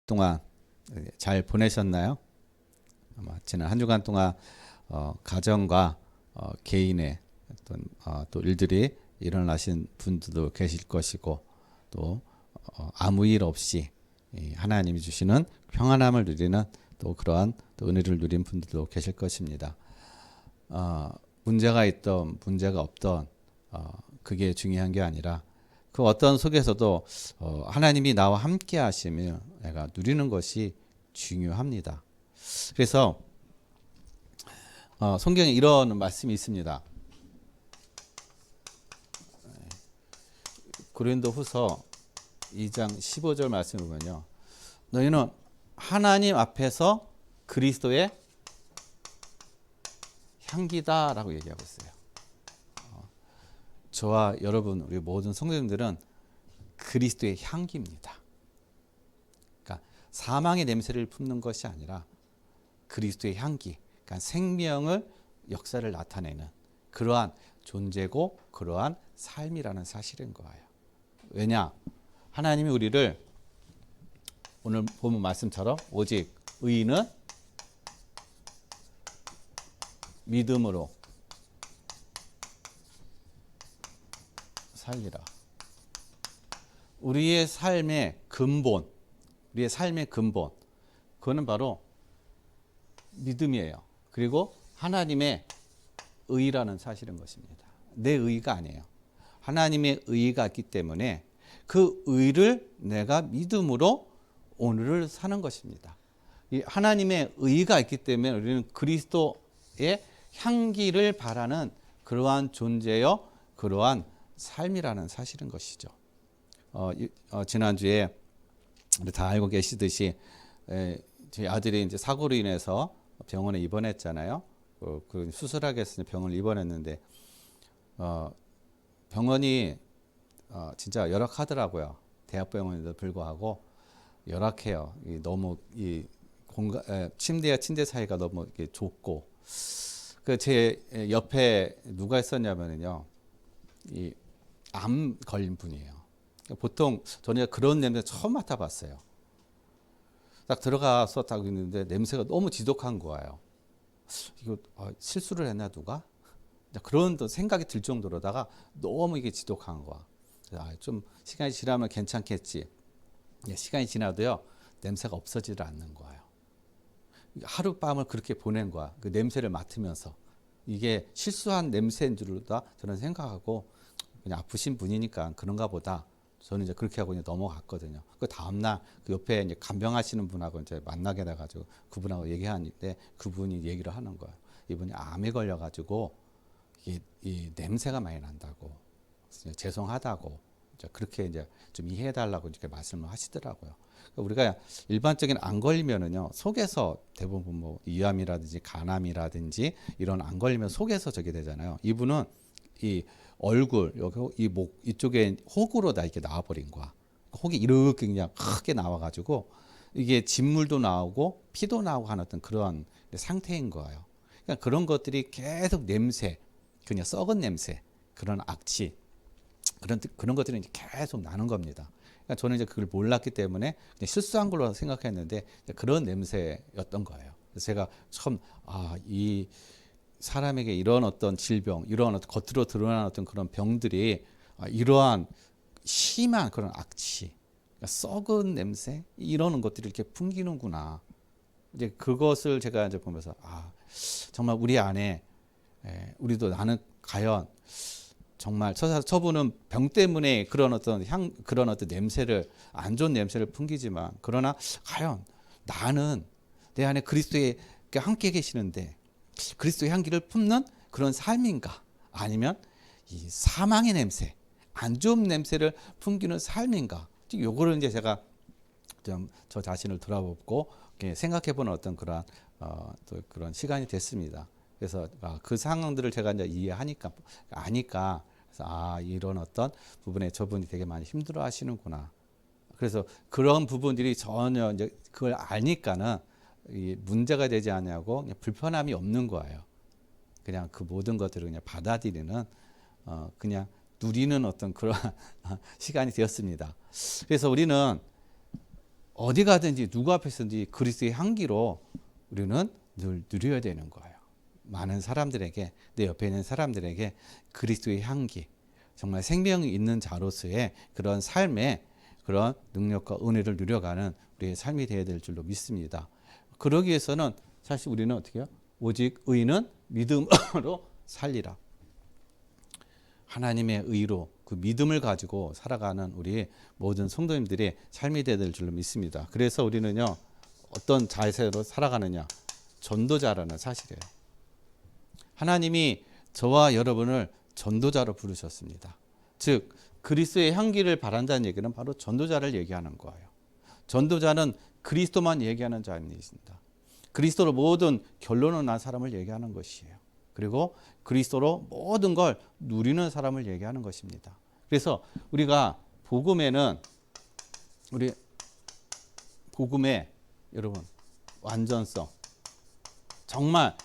동안 잘 보내셨나요? 아마 지난 한 주간 동안 가정과 개인의 어떤 또 일들이 일어나신 분들도 계실 것이고 또 아무 일 없이 하나님이 주시는 평안함을 누리는 또 그러한 또 은혜를 누린 분들도 계실 것입니다. 문제가 있던 문제가 없던 그게 중요한 게 아니라 그 어떤 속에서도 하나님이 나와 함께 하시며 내가 누리는 것이 중요합니다. 그래서 성경에 이런 말씀이 있습니다. 고린도후서 2장 15절 말씀을 보면요. 너희는 하나님 앞에서 그리스도의 향기다라고 얘기하고 있어요. 저와 여러분 우리 모든 성도님들은 그리스도의 향기입니다. 그러니까 사망의 냄새를 품는 것이 아니라 그리스도의 향기, 그러니까 생명을 역사를 나타내는 그러한 존재고 그러한 삶이라는 사실인 거예요. 왜냐? 하나님이 우리를 오늘 보면 말씀처럼 오직 의인은 믿음으로 살리라. 우리의 삶의 근본, 그거는 바로 믿음이에요. 그리고 하나님의 의라는 사실인 것입니다. 내 의가 아니에요. 하나님의 의가 있기 때문에 그 의를 내가 믿음으로 오늘을 사는 것입니다. 이 하나님의 의가 있기 때문에 우리는 그리스도의 향기를 바라는 그러한 존재요, 그러한 삶이라는 사실인 것이죠. 지난주에 우리 다 알고 계시듯이 저희 아들이 이제 사고로 인해서 병원에 입원했잖아요. 그 수술하기 위해서 병원을 입원했는데 병원이 진짜 열악하더라고요. 대학병원에도 불구하고 열악해요. 너무 이 공간 침대와 침대 사이가 너무 좁고 그 제 옆에 누가 있었냐면요, 이 암 걸린 분이에요. 보통 저는 그런 냄새 처음 맡아봤어요. 딱 들어가서 딱 있는데 냄새가 너무 지독한 거예요. 이거 실수를 했나 누가? 그런 생각이 들 정도로다가 너무 이게 지독한 거야. 좀 시간이 지나면 괜찮겠지. 시간이 지나도요 냄새가 없어지질 않는 거예요. 하룻밤을 그렇게 보낸 거야. 그 냄새를 맡으면서 이게 실수한 냄새인 줄다 저는 생각하고 그냥 아프신 분이니까 그런가 보다. 저는 이제 그렇게 하고 이제 넘어갔거든요. 그 다음날 그 옆에 이제 간병하시는 분하고 이제 만나게 돼가지고 그분하고 얘기하는데 그분이 얘기를 하는 거예요. 이분이 암에 걸려가지고 이 냄새가 많이 난다고, 죄송하다고 이제 그렇게 이제 좀 이해해달라고 이렇게 말씀을 하시더라고요. 우리가 일반적인 안 걸리면은요 속에서 대부분 뭐 이암이라든지 간암이라든지 이런 안 걸리면 속에서 저게 되잖아요. 이분은 이 얼굴 여기 이 목 이쪽에 혹으로 다 이렇게 나와버린 거야. 혹이 이렇게 그냥 크게 나와가지고 이게 진물도 나오고 피도 나오고 하는 어떤 그런 상태인 거예요. 그러니까 그런 것들이 계속 냄새, 그냥 썩은 냄새, 그런 악취, 그런 것들이 이제 계속 나는 겁니다. 그러니까 저는 이제 그걸 몰랐기 때문에 그냥 실수한 걸로 생각했는데 그런 냄새였던 거예요. 그래서 제가 처음 이 사람에게 이런 어떤 질병, 이런 어떤 겉으로 드러나는 어떤 그런 병들이 이러한 심한 그런 악취, 그러니까 썩은 냄새 이런 것들이 이렇게 풍기는구나. 이제 그것을 제가 이제 보면서 정말 우리 안에 우리도 나는 과연 정말 저분은 병 때문에 그런 어떤 그런 어떤 냄새를 안 좋은 냄새를 풍기지만 그러나 과연 나는 내 안에 그리스도의 함께 계시는데 그리스도의 향기를 품는 그런 삶인가? 아니면 이 사망의 냄새, 안 좋은 냄새를 풍기는 삶인가? 요거를 이제 제가 좀 저 자신을 돌아보고 생각해보는 어떤 그런 또 그런 시간이 됐습니다. 그래서 그 상황들을 제가 이제 이해하니까 아니까 그래서 이런 어떤 부분에 저분이 되게 많이 힘들어하시는구나. 그래서 그런 부분들이 전혀 이제 그걸 아니까는 이 문제가 되지 않냐고 그냥 불편함이 없는 거예요. 그냥 그 모든 것들을 그냥 받아들이는 그냥 누리는 어떤 그런 시간이 되었습니다. 그래서 우리는 어디 가든지 누구 앞에서든지 그리스도의 향기로 우리는 늘 누려야 되는 거예요. 많은 사람들에게, 내 옆에 있는 사람들에게 그리스도의 향기, 정말 생명이 있는 자로서의 그런 삶의 그런 능력과 은혜를 누려가는 우리의 삶이 되어야 될 줄로 믿습니다. 그러기 위해서는 사실 우리는 어떻게 해요? 오직 의는 믿음으로 살리라. 하나님의 의로 그 믿음을 가지고 살아가는 우리 모든 성도님들의 삶이 되어야 될 줄로 믿습니다. 그래서 우리는요, 어떤 자세로 살아가느냐? 전도자라는 사실이에요. 하나님이 저와 여러분을 전도자로 부르셨습니다. 즉 그리스도의 향기를 바란다는 얘기는 바로 전도자를 얘기하는 거예요. 전도자는 그리스도만 얘기하는 자입니다. 그리스도로 모든 결론을 난 사람을 얘기하는 것이에요. 그리고 그리스도로 모든 걸 누리는 사람을 얘기하는 것입니다. 그래서 우리가 복음에는 우리 복음의 여러분 완전성, 정말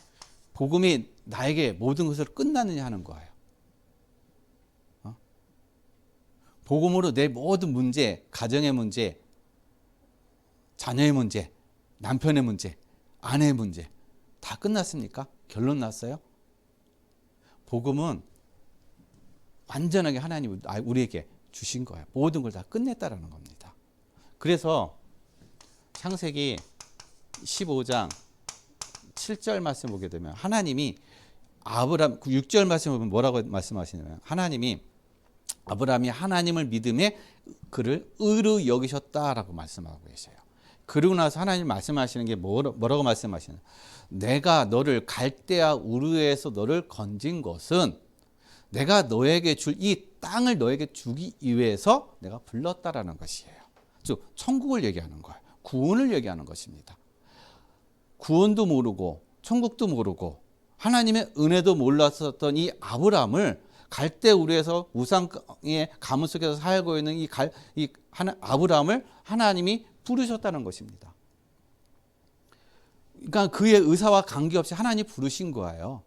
복음이 나에게 모든 것을 끝나느냐 하는 거예요. 복음으로 내 모든 문제, 가정의 문제, 자녀의 문제, 남편의 문제, 아내의 문제 다 끝났습니까? 결론 났어요? 복음은 완전하게 하나님이 우리에게 주신 거예요. 모든 걸 다 끝냈다라는 겁니다. 그래서 창세기 15장 7절 말씀 보게 되면 하나님이 아브람 6절 말씀 보면 뭐라고 말씀하시냐면 하나님이 아브라함이 하나님을 믿음에 그를 의로 여기셨다라고 말씀하고 계세요. 그러고 나서 하나님 말씀하시는 게 뭐라고 말씀하시냐? 내가 너를 갈대아 우르에서 너를 건진 것은 내가 너에게 줄 이 땅을 너에게 주기 위해서 내가 불렀다라는 것이에요. 즉 천국을 얘기하는 거예요. 구원을 얘기하는 것입니다. 구원도 모르고 천국도 모르고 하나님의 은혜도 몰랐었던 이 아브라함을 갈대 우르에서 우상의 가문 속에서 살고 있는 이 아브라함을 하나님이 부르셨다는 것입니다. 그러니까 그의 의사와 관계없이 하나님이 부르신 거예요.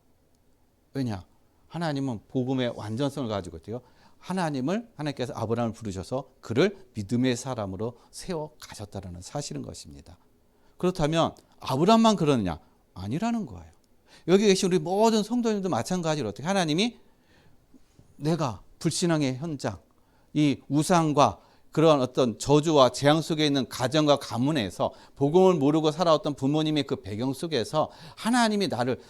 왜냐? 하나님은 복음의 완전성을 가지고 있대요. 하나님께서 아브라함을 부르셔서 그를 믿음의 사람으로 세워 가셨다는 사실인 것입니다. 그렇다면 아브라함만 그러느냐? 아니라는 거예요. 여기 계신 우리 모든 성도님도 마찬가지로 어떻게 하나님이 내가 불신앙의 현장, 이 우상과 그런 어떤 저주와 재앙 속에 있는 가정과 가문에서 복음을 모르고 살아왔던 부모님의 그 배경 속에서 하나님이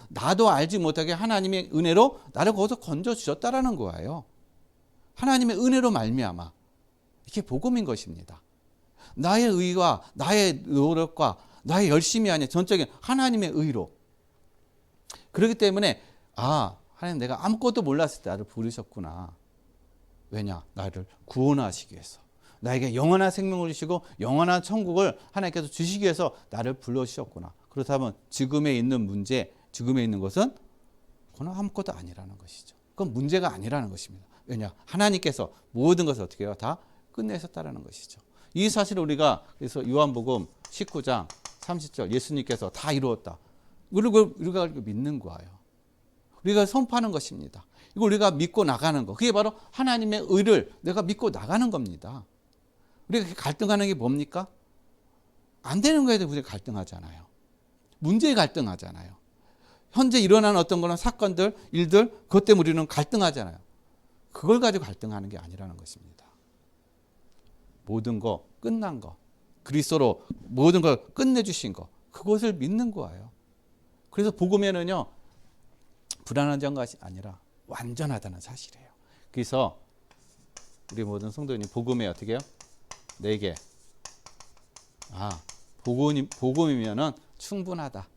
나도 알지 못하게 하나님의 은혜로 나를 거기서 건져주셨다라는 거예요. 하나님의 은혜로 말미암아. 이게 복음인 것입니다. 나의 의와 나의 노력과 나의 열심이 아니라 전적인 하나님의 의로. 그렇기 때문에 하나님 내가 아무것도 몰랐을 때 나를 부르셨구나. 왜냐? 나를 구원하시기 위해서. 나에게 영원한 생명을 주시고 영원한 천국을 하나님께서 주시기 위해서 나를 불러주셨구나. 그렇다면 지금에 있는 문제, 지금에 있는 것은 그건 아무것도 아니라는 것이죠. 그건 문제가 아니라는 것입니다. 왜냐? 하나님께서 모든 것을 어떻게 해요? 다 끝내셨다는 것이죠. 이 사실을 우리가 그래서 요한복음 19장 30절 예수님께서 다 이루었다. 우리가 믿는 거예요. 우리가 선포하는 것입니다. 이거 우리가 믿고 나가는 거. 그게 바로 하나님의 의를 내가 믿고 나가는 겁니다. 우리가 갈등하는 게 뭡니까? 안 되는 거에 대해서 우리가 갈등하잖아요. 문제에 갈등하잖아요. 현재 일어나는 어떤 거는 사건들, 일들, 그것 때문에 우리는 갈등하잖아요. 그걸 가지고 갈등하는 게 아니라는 것입니다. 모든 거, 끝난 거, 그리스도로 모든 걸 끝내주신 거, 그것을 믿는 거예요. 그래서 복음에는요, 불안한 것이 아니라 완전하다는 사실이에요. 그래서 우리 모든 성도님 복음에 어떻게 해요? 내게 복음이면은 충분하다.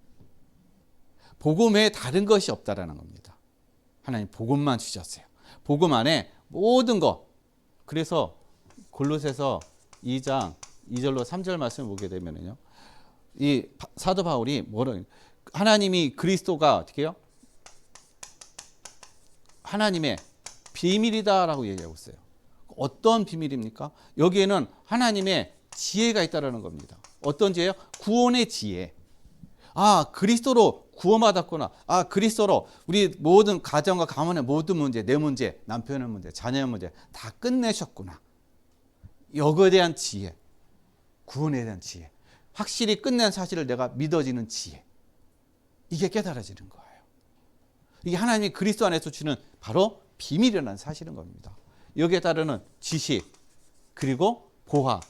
복음 외에 다른 것이 없다라는 겁니다. 하나님 복음만 주셨어요. 복음 안에 모든 것. 그래서 골로새서 2장 2절로 3절 말씀을 보게 되면은요, 이 사도 바울이 하나님이 그리스도가 어떻게 해요? 하나님의 비밀이다라고 얘기하고 있어요. 어떤 비밀입니까? 여기에는 하나님의 지혜가 있다라는 겁니다. 어떤 지혜요? 구원의 지혜. 그리스도로 구원받았구나. 그리스도로 우리 모든 가정과 가문의 모든 문제, 내 문제, 남편의 문제, 자녀의 문제 다 끝내셨구나. 여거에 대한 지혜. 구원에 대한 지혜. 확실히 끝낸 사실을 내가 믿어지는 지혜. 이게 깨달아지는 거예요. 이게 하나님이 그리스도 안에서 주는 바로 비밀이라는 사실인 겁니다. 여기에 따르는 지식, 그리고 보화.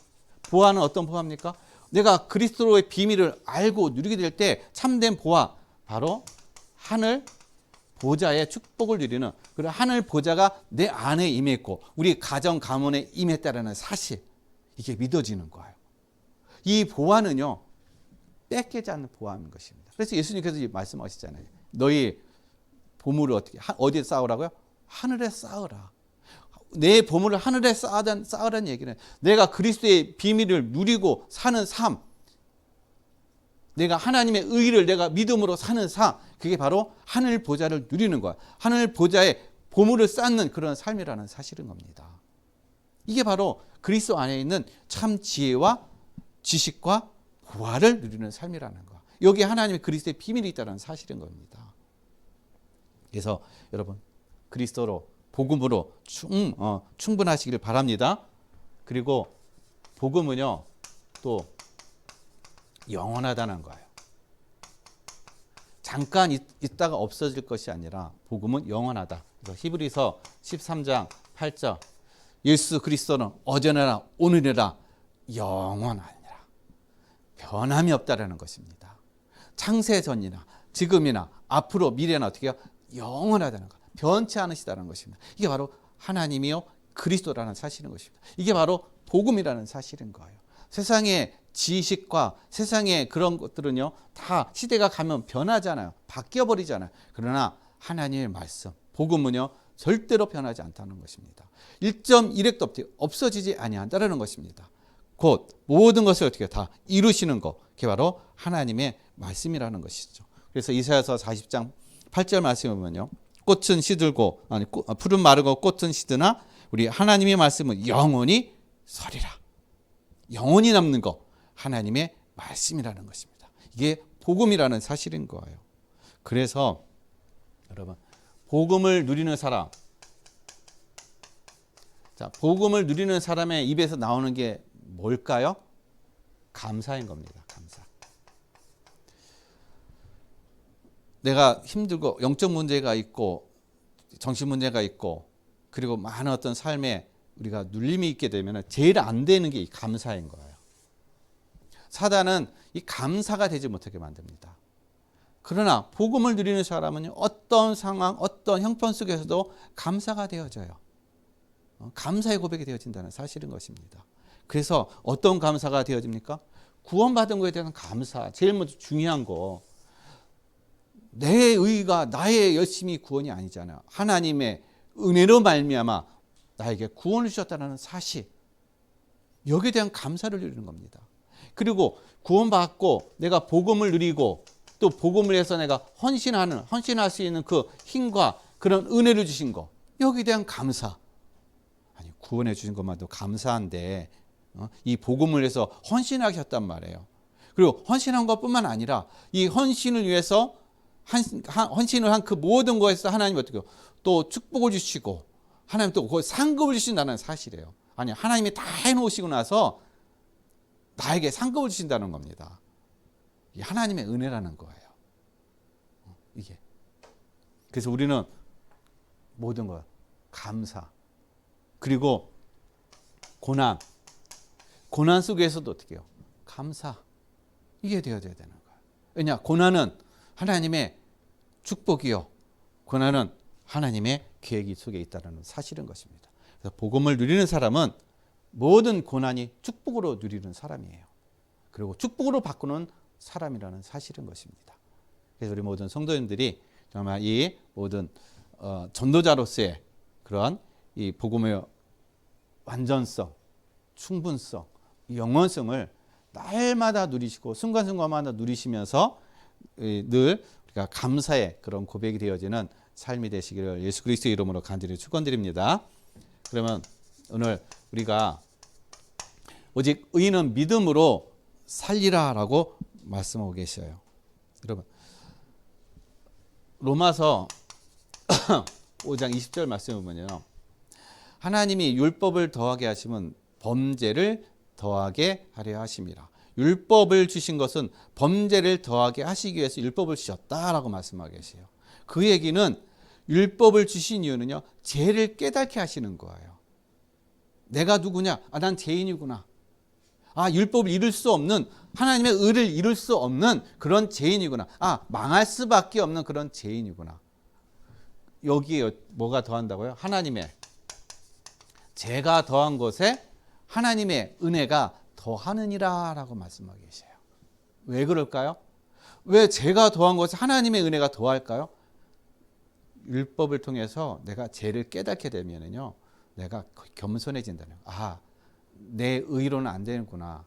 보화는 어떤 보화입니까? 내가 그리스도의 비밀을 알고 누리게 될 때 참된 보화, 바로 하늘 보좌의 축복을 누리는, 그리고 하늘 보좌가 내 안에 임했고 우리 가정 가문에 임했다라는 사실, 이게 믿어지는 거예요. 이 보화는요, 뺏기지 않는 보화인 것입니다. 그래서 예수님께서 말씀하시잖아요. 너희 보물을 어디에 쌓으라고요? 하늘에 쌓으라. 내 보물을 하늘에 쌓으라는 얘기는 내가 그리스도의 비밀을 누리고 사는 삶, 내가 하나님의 의를 내가 믿음으로 사는 삶, 그게 바로 하늘 보좌를 누리는 거야. 하늘 보좌에 보물을 쌓는 그런 삶이라는 사실인 겁니다. 이게 바로 그리스도 안에 있는 참 지혜와 지식과 보화를 누리는 삶이라는 거. 여기에 하나님의 그리스도의 비밀이 있다는 사실인 겁니다. 그래서 여러분, 그리스도로 복음으로 충분하시기를 바랍니다. 그리고 복음은요, 또 영원하다는 거예요. 잠깐 있다가 없어질 것이 아니라 복음은 영원하다. 그래서 히브리서 13장 8절, 예수 그리스도는 어제나 오늘이라 영원하니라. 변함이 없다라는 것입니다. 창세 전이나 지금이나 앞으로 미래나 어떻게 해요? 영원하다는 것. 변치 않으시다는 것입니다. 이게 바로 하나님이요 그리스도라는 사실인 것입니다. 이게 바로 복음이라는 사실인 거예요. 세상의 지식과 세상의 그런 것들은요, 다 시대가 가면 변하잖아요. 바뀌어버리잖아요. 그러나 하나님의 말씀, 복음은요, 절대로 변하지 않다는 것입니다. 1.1핵도 없어지지 아니한다는 것입니다. 곧 모든 것을 어떻게 다 이루시는 것, 그게 바로 하나님의 말씀이라는 것이죠. 그래서 이사야서 40장 8절 말씀을 보면요, 꽃은 시들고 풀은 마르고 꽃은 시드나 우리 하나님의 말씀은 영원히 서리라. 영원히 남는 것, 하나님의 말씀이라는 것입니다. 이게 복음이라는 사실인 거예요. 그래서 여러분, 복음을 누리는 사람, 자, 복음을 누리는 사람의 입에서 나오는 게 뭘까요? 감사인 겁니다. 감사. 내가 힘들고 영적 문제가 있고 정신 문제가 있고 그리고 많은 어떤 삶에 우리가 눌림이 있게 되면 제일 안 되는 게 이 감사인 거예요. 사단은 이 감사가 되지 못하게 만듭니다. 그러나 복음을 누리는 사람은 어떤 상황, 어떤 형편 속에서도 감사가 되어져요. 감사의 고백이 되어진다는 사실인 것입니다. 그래서 어떤 감사가 되어집니까? 구원받은 것에 대한 감사. 제일 먼저 중요한 거. 내 의가 나의 열심히 구원이 아니잖아요. 하나님의 은혜로 말미암아 나에게 구원을 주셨다는 사실. 여기에 대한 감사를 누리는 겁니다. 그리고 구원받고 내가 복음을 누리고 또 복음을 해서 내가 헌신할 수 있는 그 힘과 그런 은혜를 주신 거. 여기에 대한 감사. 아니, 구원해 주신 것만도 감사한데 이 복음을 해서 헌신하게 하셨단 말이에요. 그리고 헌신한 것뿐만 아니라 이 헌신을 위해서 헌신을 한 그 모든 것에서 하나님 어떻게 또 축복을 주시고 하나님 또 그 상급을 주신다는 사실이에요. 아니, 하나님이 다 해놓으시고 나서 나에게 상급을 주신다는 겁니다. 이게 하나님의 은혜라는 거예요. 이게. 그래서 우리는 모든 것 감사, 그리고 고난 속에서도 어떻게 해요? 감사. 이게 되어져야 되는 거예요. 왜냐? 고난은 하나님의 축복이요, 고난은 하나님의 계획 속에 있다는 사실인 것입니다. 그래서 복음을 누리는 사람은 모든 고난이 축복으로 누리는 사람이에요. 그리고 축복으로 바꾸는 사람이라는 사실인 것입니다. 그래서 우리 모든 성도님들이 정말 이 모든 전도자로서의 그러한 이 복음의 완전성, 충분성, 영원성을 날마다 누리시고 순간순간마다 누리시면서 늘 우리가 감사의 그런 고백이 되어지는 삶이 되시기를 예수 그리스도의 이름으로 간절히 축원드립니다. 그러면 오늘 우리가 오직 의인은 믿음으로 살리라라고 말씀하고 계셔요. 여러분, 로마서 5장 20절 말씀을 보면요, 하나님이 율법을 더하게 하시면 범죄를 더하게 하려 하심이라. 율법을 주신 것은 범죄를 더하게 하시기 위해서 율법을 주셨다라고 말씀하고 계세요. 그 얘기는 율법을 주신 이유는요, 죄를 깨닫게 하시는 거예요. 내가 누구냐? 난 죄인이구나. 율법을 이룰 수 없는, 하나님의 의를 이룰 수 없는 그런 죄인이구나. 망할 수밖에 없는 그런 죄인이구나. 여기에 뭐가 더한다고요? 하나님의 죄가 더한 것에 하나님의 은혜가 더하느니라 라고 말씀하고 계세요. 왜 그럴까요? 왜 죄가 더한 것에 하나님의 은혜가 더할까요? 율법을 통해서 내가 죄를 깨닫게 되면은요, 내가 겸손해진다는 거예요. 내 의로는 안 되는구나.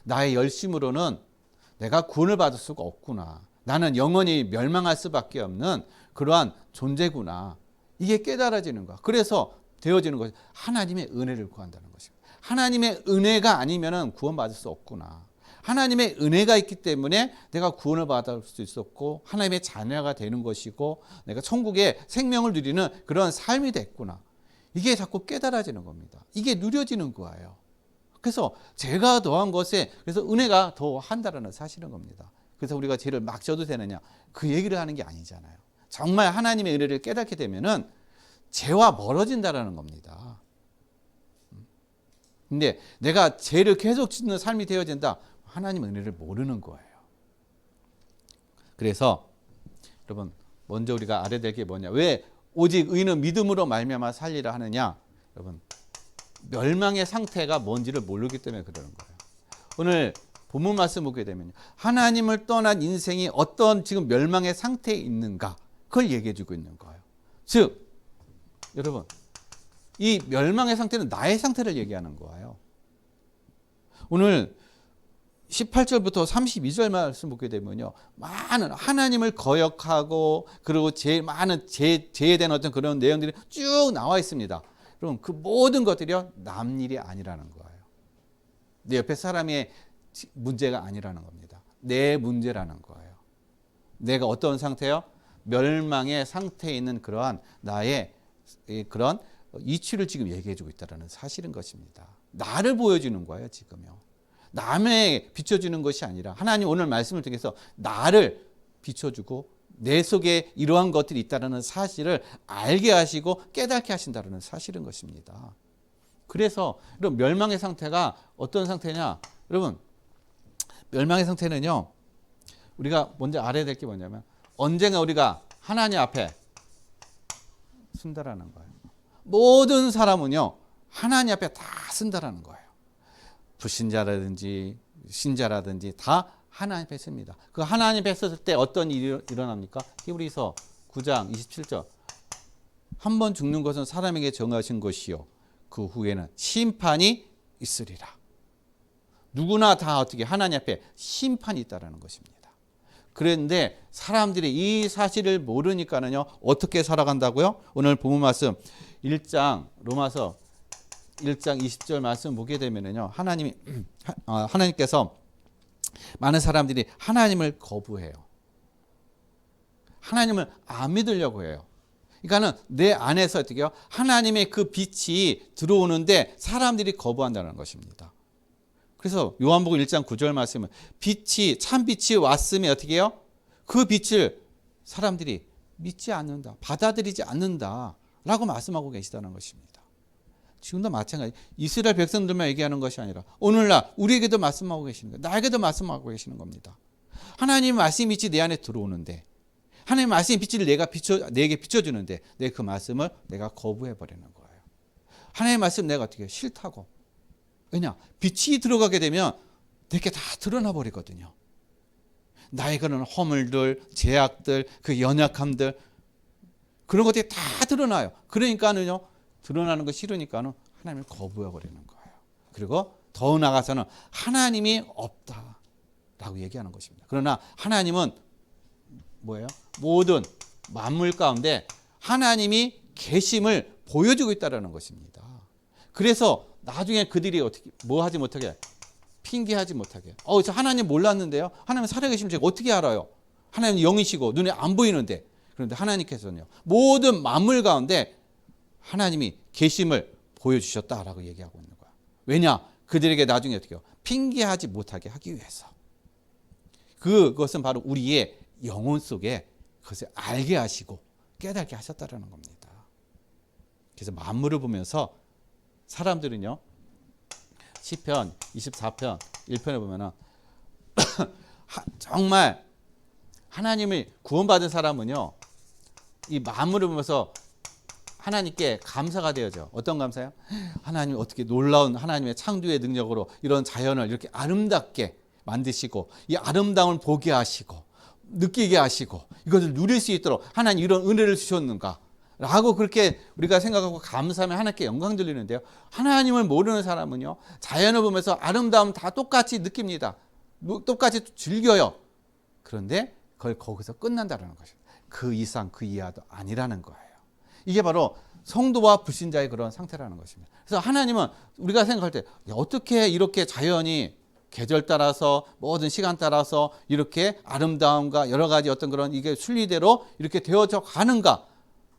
나의 열심으로는 내가 구원을 받을 수가 없구나. 나는 영원히 멸망할 수밖에 없는 그러한 존재구나. 이게 깨달아지는 거야. 그래서 되어지는 것이 하나님의 은혜를 구한다는 것입니다. 하나님의 은혜가 아니면 구원받을 수 없구나. 하나님의 은혜가 있기 때문에 내가 구원을 받을 수 있었고 하나님의 자녀가 되는 것이고 내가 천국의 생명을 누리는 그런 삶이 됐구나. 이게 자꾸 깨달아지는 겁니다. 이게 누려지는 거예요. 그래서 죄가 더한 것에 그래서 은혜가 더한다는 사실인 겁니다. 그래서 우리가 죄를 막 져도 되느냐? 그 얘기를 하는 게 아니잖아요. 정말 하나님의 은혜를 깨닫게 되면은 죄와 멀어진다라는 겁니다. 근데 내가 죄를 계속 짓는 삶이 되어진다. 하나님의 은혜를 모르는 거예요. 그래서 여러분 먼저 우리가 알아야 될 게 뭐냐? 왜 오직 의는 믿음으로 말미암아 살리라 하느냐? 여러분 멸망의 상태가 뭔지를 모르기 때문에 그러는 거예요. 오늘 본문 말씀 보게 되면 하나님을 떠난 인생이 어떤 지금 멸망의 상태에 있는가 그걸 얘기해 주고 있는 거예요. 즉 여러분 이 멸망의 상태는 나의 상태를 얘기하는 거예요. 오늘 18절부터 32절 말씀 보게 되면요. 많은 하나님을 거역하고 그리고 많은 죄에 대한 어떤 그런 내용들이 쭉 나와 있습니다. 그럼 그 모든 것들이요. 남 일이 아니라는 거예요. 내 옆에 사람의 문제가 아니라는 겁니다. 내 문제라는 거예요. 내가 어떤 상태요? 멸망의 상태에 있는 그러한 나의 그런 이치를 지금 얘기해 주고 있다는 사실인 것입니다. 나를 보여주는 거예요, 지금요. 남에 비춰주는 것이 아니라 하나님 오늘 말씀을 통해서 나를 비춰주고 내 속에 이러한 것들이 있다는 사실을 알게 하시고 깨닫게 하신다는 사실인 것입니다. 그래서 이런 멸망의 상태가 어떤 상태냐? 여러분 멸망의 상태는요. 우리가 먼저 알아야 될 게 뭐냐면 언젠가 우리가 하나님 앞에 쓴다라는 거예요. 모든 사람은요. 하나님 앞에 다 쓴다라는 거예요. 불신자라든지 신자라든지 다 하나님 앞에 씁니다. 그 하나님 앞에 썼을 때 어떤 일이 일어납니까? 히브리서 9장 27절 한 번 죽는 것은 사람에게 정하신 것이요 그 후에는 심판이 있으리라. 누구나 다 어떻게 하나님 앞에 심판이 있다라는 것입니다. 그런데 사람들이 이 사실을 모르니까는요 어떻게 살아간다고요? 오늘 본문 말씀 1장 로마서 1장 20절 말씀 보게 되면은요 하나님께서 많은 사람들이 하나님을 거부해요. 하나님을 안 믿으려고 해요. 그러니까는 내 안에서 어떻게요? 하나님의 그 빛이 들어오는데 사람들이 거부한다는 것입니다. 그래서 요한복음 1장 9절 말씀은 빛이 참 빛이 왔음에 어떻게 해요? 그 빛을 사람들이 믿지 않는다. 받아들이지 않는다라고 말씀하고 계시다는 것입니다. 지금도 마찬가지. 이스라엘 백성들만 얘기하는 것이 아니라 오늘날 우리에게도 말씀하고 계시는 거예요. 나에게도 말씀하고 계시는 겁니다. 하나님의 말씀이 빛이 내 안에 들어오는데 하나님의 말씀의 빛을 내게 비춰주는데 내 그 말씀을 내가 거부해버리는 거예요. 하나님의 말씀 내가 어떻게 해요? 싫다고. 왜냐? 빛이 들어가게 되면 내게 다 드러나 버리거든요. 나의 그런 허물들, 죄악들, 그 연약함들 그런 것들이 다 드러나요. 그러니까는요. 드러나는 거 싫으니까는 하나님을 거부해버리는 거예요. 그리고 더 나아가서는 하나님이 없다라고 얘기하는 것입니다. 그러나 하나님은 뭐예요? 모든 만물 가운데 하나님이 계심을 보여주고 있다는 것입니다. 그래서 나중에 그들이 어떻게 뭐 하지 못하게 핑계하지 못하게. 저 하나님 몰랐는데요. 하나님 살아계시면 제가 어떻게 알아요? 하나님 영이시고 눈에 안 보이는데. 그런데 하나님께서는요. 모든 만물 가운데 하나님이 계심을 보여주셨다라고 얘기하고 있는 거야. 왜냐? 그들에게 나중에 어떻게 해요? 핑계하지 못하게 하기 위해서. 그것은 바로 우리의 영혼 속에 그것을 알게 하시고 깨닫게 하셨다라는 겁니다. 그래서 만물을 보면서 사람들은요, 시편 24편 1편에 보면은 정말 하나님을 구원받은 사람은요, 이 만물을 보면서 하나님께 감사가 되어져. 어떤 감사요? 하나님 어떻게 놀라운 하나님의 창조의 능력으로 이런 자연을 이렇게 아름답게 만드시고 이 아름다움을 보게 하시고 느끼게 하시고 이것을 누릴 수 있도록 하나님 이런 은혜를 주셨는가 라고 그렇게 우리가 생각하고 감사하면 하나님께 영광 돌리는데요, 하나님을 모르는 사람은요, 자연을 보면서 아름다움 다 똑같이 느낍니다. 똑같이 즐겨요. 그런데 그걸 거기서 끝난다는 것입니다. 그 이상 그 이하도 아니라는 거예요. 이게 바로 성도와 불신자의 그런 상태라는 것입니다. 그래서 하나님은 우리가 생각할 때 어떻게 이렇게 자연이 계절 따라서 모든 시간 따라서 이렇게 아름다움과 여러 가지 어떤 그런 이게 순리대로 이렇게 되어져 가는가?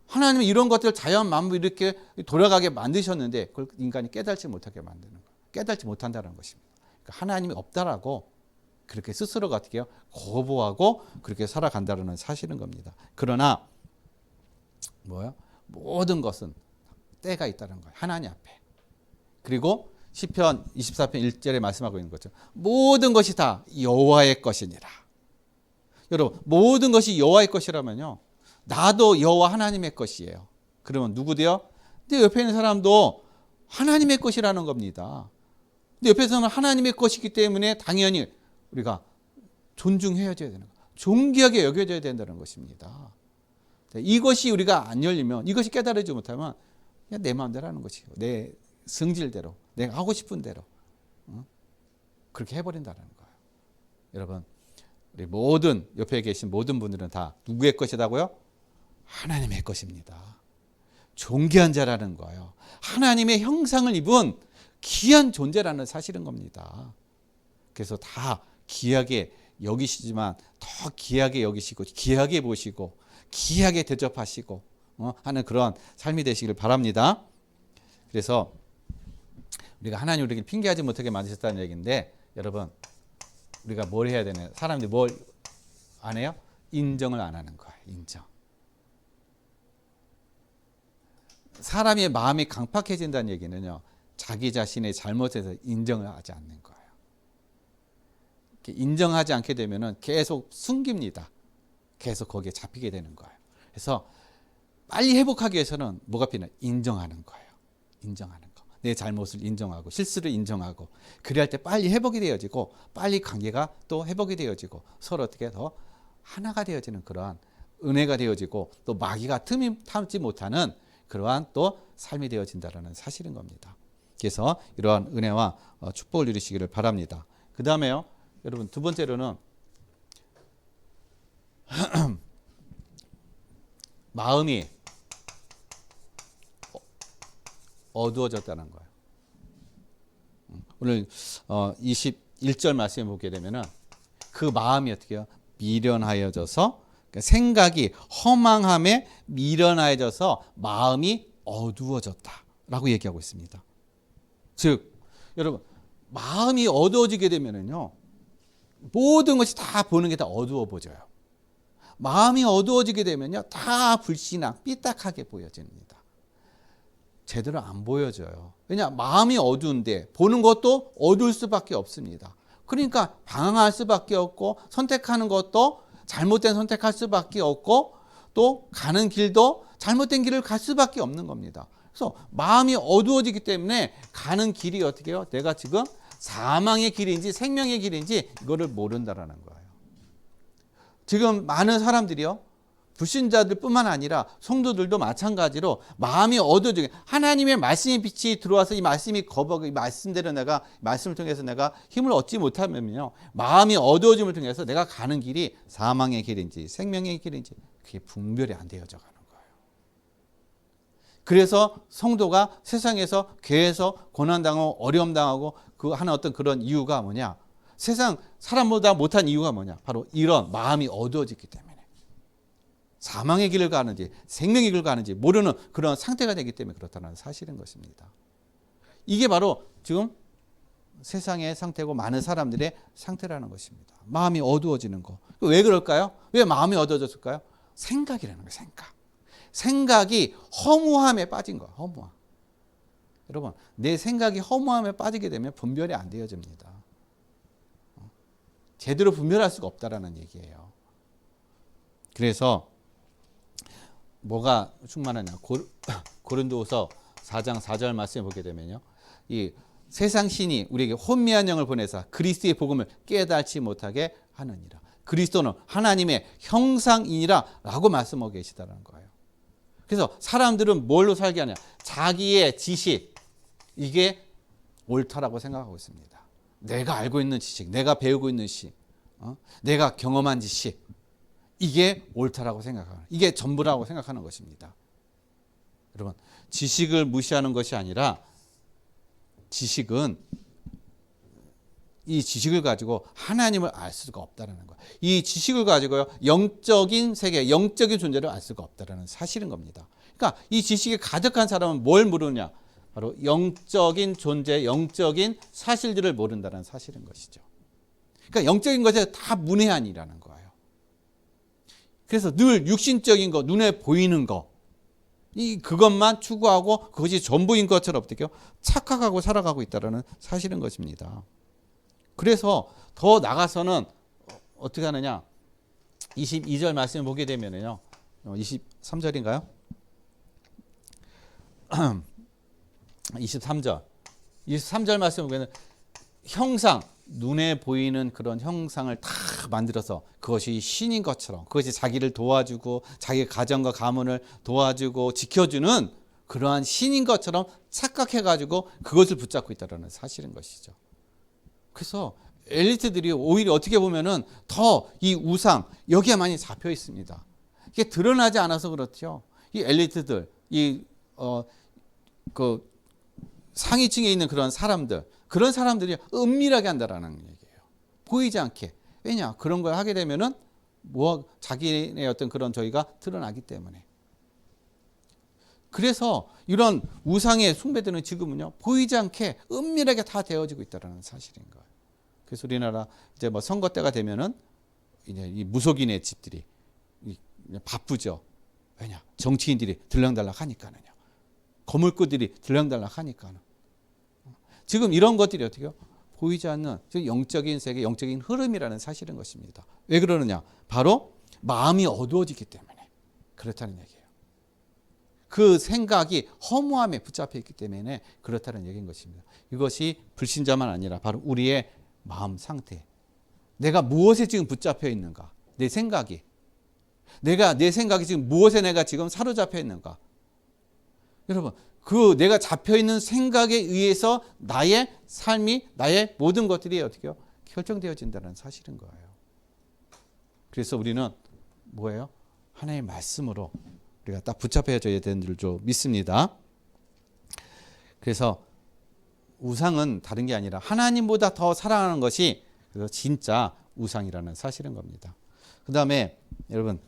하나님은 이런 것들 자연 만물 이렇게 돌아가게 만드셨는데 그걸 인간이 깨달지 못하게 만드는 거예요. 깨달지 못한다는 것입니다. 그러니까 하나님이 없다라고 그렇게 스스로가 어떻게 해요? 거부하고 그렇게 살아간다는 사실인 겁니다. 그러나 뭐야? 모든 것은 때가 있다는 거예요. 하나님 앞에. 그리고 시편 24편 1절에 말씀하고 있는 것처럼 모든 것이 다 여호와의 것이니라. 여러분, 모든 것이 여호와의 것이라면요, 나도 여호와 하나님의 것이에요. 그러면 누구도요? 내 옆에 있는 사람도 하나님의 것이라는 겁니다. 근데 옆에서는 하나님의 것이기 때문에 당연히 우리가 존중해야 되는 거예요. 존귀하게 여겨져야 된다는 것입니다. 이것이 우리가 안 열리면, 이것이 깨달아지지 못하면 그냥 내 마음대로 하는 것이에요. 내 성질대로, 내가 하고 싶은 대로 그렇게 해버린다는 거예요. 여러분, 우리 모든 옆에 계신 모든 분들은 다 누구의 것이라고요? 하나님의 것입니다. 존귀한 자라는 거예요. 하나님의 형상을 입은 귀한 존재라는 사실인 겁니다. 그래서 다 귀하게 여기시지만 더 귀하게 여기시고 귀하게 보시고 귀하게 대접하시고 하는 그런 삶이 되시길 바랍니다. 그래서 우리가 하나님 우리에게 핑계하지 못하게 만드셨다는 얘기인데, 여러분, 우리가 뭘 해야 되나요? 사람들이 뭘 안 해요? 인정을 안 하는 거예요. 인정. 사람의 마음이 강팍해진다는 얘기는요, 자기 자신의 잘못에서 인정을 하지 않는 거예요. 인정하지 않게 되면은 계속 숨깁니다. 계속 거기에 잡히게 되는 거예요. 그래서 빨리 회복하기 위해서는 뭐가 필요해요? 인정하는 거예요. 인정하는 거. 내 잘못을 인정하고 실수를 인정하고 그래야 할 때 빨리 회복이 되어지고 빨리 관계가 또 회복이 되어지고 서로 어떻게 더 하나가 되어지는 그러한 은혜가 되어지고 또 마귀가 틈이 타지 못하는 그러한 또 삶이 되어진다는 사실인 겁니다. 그래서 이러한 은혜와 축복을 누리시기를 바랍니다. 그 다음에요, 여러분, 두 번째로는 마음이 어두워졌다는 거예요. 오늘 21절 말씀에 보게 되면은 그 마음이 어떻게 해요? 미련하여져서, 그러니까 생각이 허망함에 미련하여져서 마음이 어두워졌다라고 얘기하고 있습니다. 즉, 여러분, 마음이 어두워지게 되면은요, 모든 것이 다 보는 게 다 어두워 보여요. 마음이 어두워지게 되면요, 다 불신앙, 삐딱하게 보여집니다. 제대로 안 보여져요. 왜냐, 마음이 어두운데 보는 것도 어두울 수밖에 없습니다. 그러니까 방황할 수밖에 없고 선택하는 것도 잘못된 선택할 수밖에 없고 또 가는 길도 잘못된 길을 갈 수밖에 없는 겁니다. 그래서 마음이 어두워지기 때문에 가는 길이 어떻게 해요? 내가 지금 사망의 길인지 생명의 길인지 이거를 모른다라는 거예요. 지금 많은 사람들이요, 불신자들 뿐만 아니라 성도들도 마찬가지로 마음이 어두워지게, 하나님의 말씀의 빛이 들어와서 이 말씀이 이 말씀대로 내가 말씀을 통해서 내가 힘을 얻지 못하면요, 마음이 어두워짐을 통해서 내가 가는 길이 사망의 길인지 생명의 길인지 그게 분별이 안 되어져 가는 거예요. 그래서 성도가 세상에서 괴해서 고난당하고 어려움당하고 그 하는 어떤 그런 이유가 뭐냐, 세상 사람보다 못한 이유가 뭐냐, 바로 이런 마음이 어두워졌기 때문에 사망의 길을 가는지 생명의 길을 가는지 모르는 그런 상태가 되기 때문에 그렇다는 사실인 것입니다. 이게 바로 지금 세상의 상태고 많은 사람들의 상태라는 것입니다. 마음이 어두워지는 거. 왜 그럴까요? 왜 마음이 어두워졌을까요? 생각이라는 거예요. 생각이 허무함에 빠진 거예요. 허무함. 여러분, 내 생각이 허무함에 빠지게 되면 분별이 안 되어집니다. 제대로 분별할 수가 없다라는 얘기예요. 그래서 뭐가 충만하냐? 고린도후서 4장 4절 말씀에 보게 되면요, 이 세상 신이 우리에게 혼미한 영을 보내사 그리스도의 복음을 깨닫지 못하게 하느니라. 그리스도는 하나님의 형상이니라 라고 말씀하고 계시다는 거예요. 그래서 사람들은 뭘로 살게 하냐? 자기의 지식, 이게 옳다라고 생각하고 있습니다. 내가 알고 있는 지식, 내가 배우고 있는 지식, 내가 경험한 지식, 이게 옳다라고 생각하는, 이게 전부라고 생각하는 것입니다. 여러분, 지식을 무시하는 것이 아니라 지식은, 이 지식을 가지고 하나님을 알 수가 없다는 거예요. 이 지식을 가지고요, 영적인 세계, 영적인 존재를 알 수가 없다는 사실인 겁니다. 그러니까 이 지식이 가득한 사람은 뭘 모르냐? 바로 영적인 존재, 영적인 사실들을 모른다는 사실인 것이죠. 그러니까 영적인 것에 다 문외한이라는 거예요. 그래서 늘 육신적인 거, 눈에 보이는 거, 그것만 추구하고 그것이 전부인 것처럼 어떻게요? 착각하고 살아가고 있다는 사실인 것입니다. 그래서 더 나가서는 어떻게 하느냐? 22절 말씀을 보게 되면요, 23절인가요? 23절 말씀을 보면 형상, 눈에 보이는 그런 형상을 다 만들어서 그것이 신인 것처럼, 그것이 자기를 도와주고 자기 가정과 가문을 도와주고 지켜주는 그러한 신인 것처럼 착각해가지고 그것을 붙잡고 있다는 사실인 것이죠. 그래서 엘리트들이 오히려 어떻게 보면은 더 이 우상, 여기에 많이 잡혀 있습니다. 이게 드러나지 않아서 그렇죠. 이 엘리트들, 그 상위층에 있는 그런 사람들, 그런 사람들이 은밀하게 한다라는 얘기예요. 보이지 않게. 왜냐? 그런 걸 하게 되면은 자기의 어떤 그런 저희가 드러나기 때문에. 그래서 이런 우상의 숭배들은 지금은요, 보이지 않게 은밀하게 다 되어지고 있다는 사실인 거예요. 그래서 우리나라 이제 뭐 선거 때가 되면은 이제 이 무속인의 집들이 바쁘죠. 왜냐? 정치인들이 들락달락 하니까는요. 거물꾼들이 들락달락 하니까는. 지금 이런 것들이 어떻게요? 보이지 않는 영적인 세계, 영적인 흐름이라는 사실인 것입니다. 왜 그러느냐? 바로 마음이 어두워지기 때문에 그렇다는 얘기예요. 그 생각이 허무함에 붙잡혀 있기 때문에 그렇다는 얘기인 것입니다. 이것이 불신자만 아니라 바로 우리의 마음 상태. 내가 무엇에 지금 붙잡혀 있는가? 내 생각이. 내 생각이 지금 무엇에 내가 지금 사로잡혀 있는가? 여러분, 그 내가 잡혀있는 생각에 의해서 나의 삶이, 나의 모든 것들이 어떻게 결정되어진다는 사실인 거예요. 그래서 우리는 뭐예요? 하나님의 말씀으로 우리가 딱 붙잡혀져야 되는 줄 믿습니다. 그래서 우상은 다른 게 아니라 하나님보다 더 사랑하는 것이 그래서 진짜 우상이라는 사실인 겁니다. 그 다음에 여러분,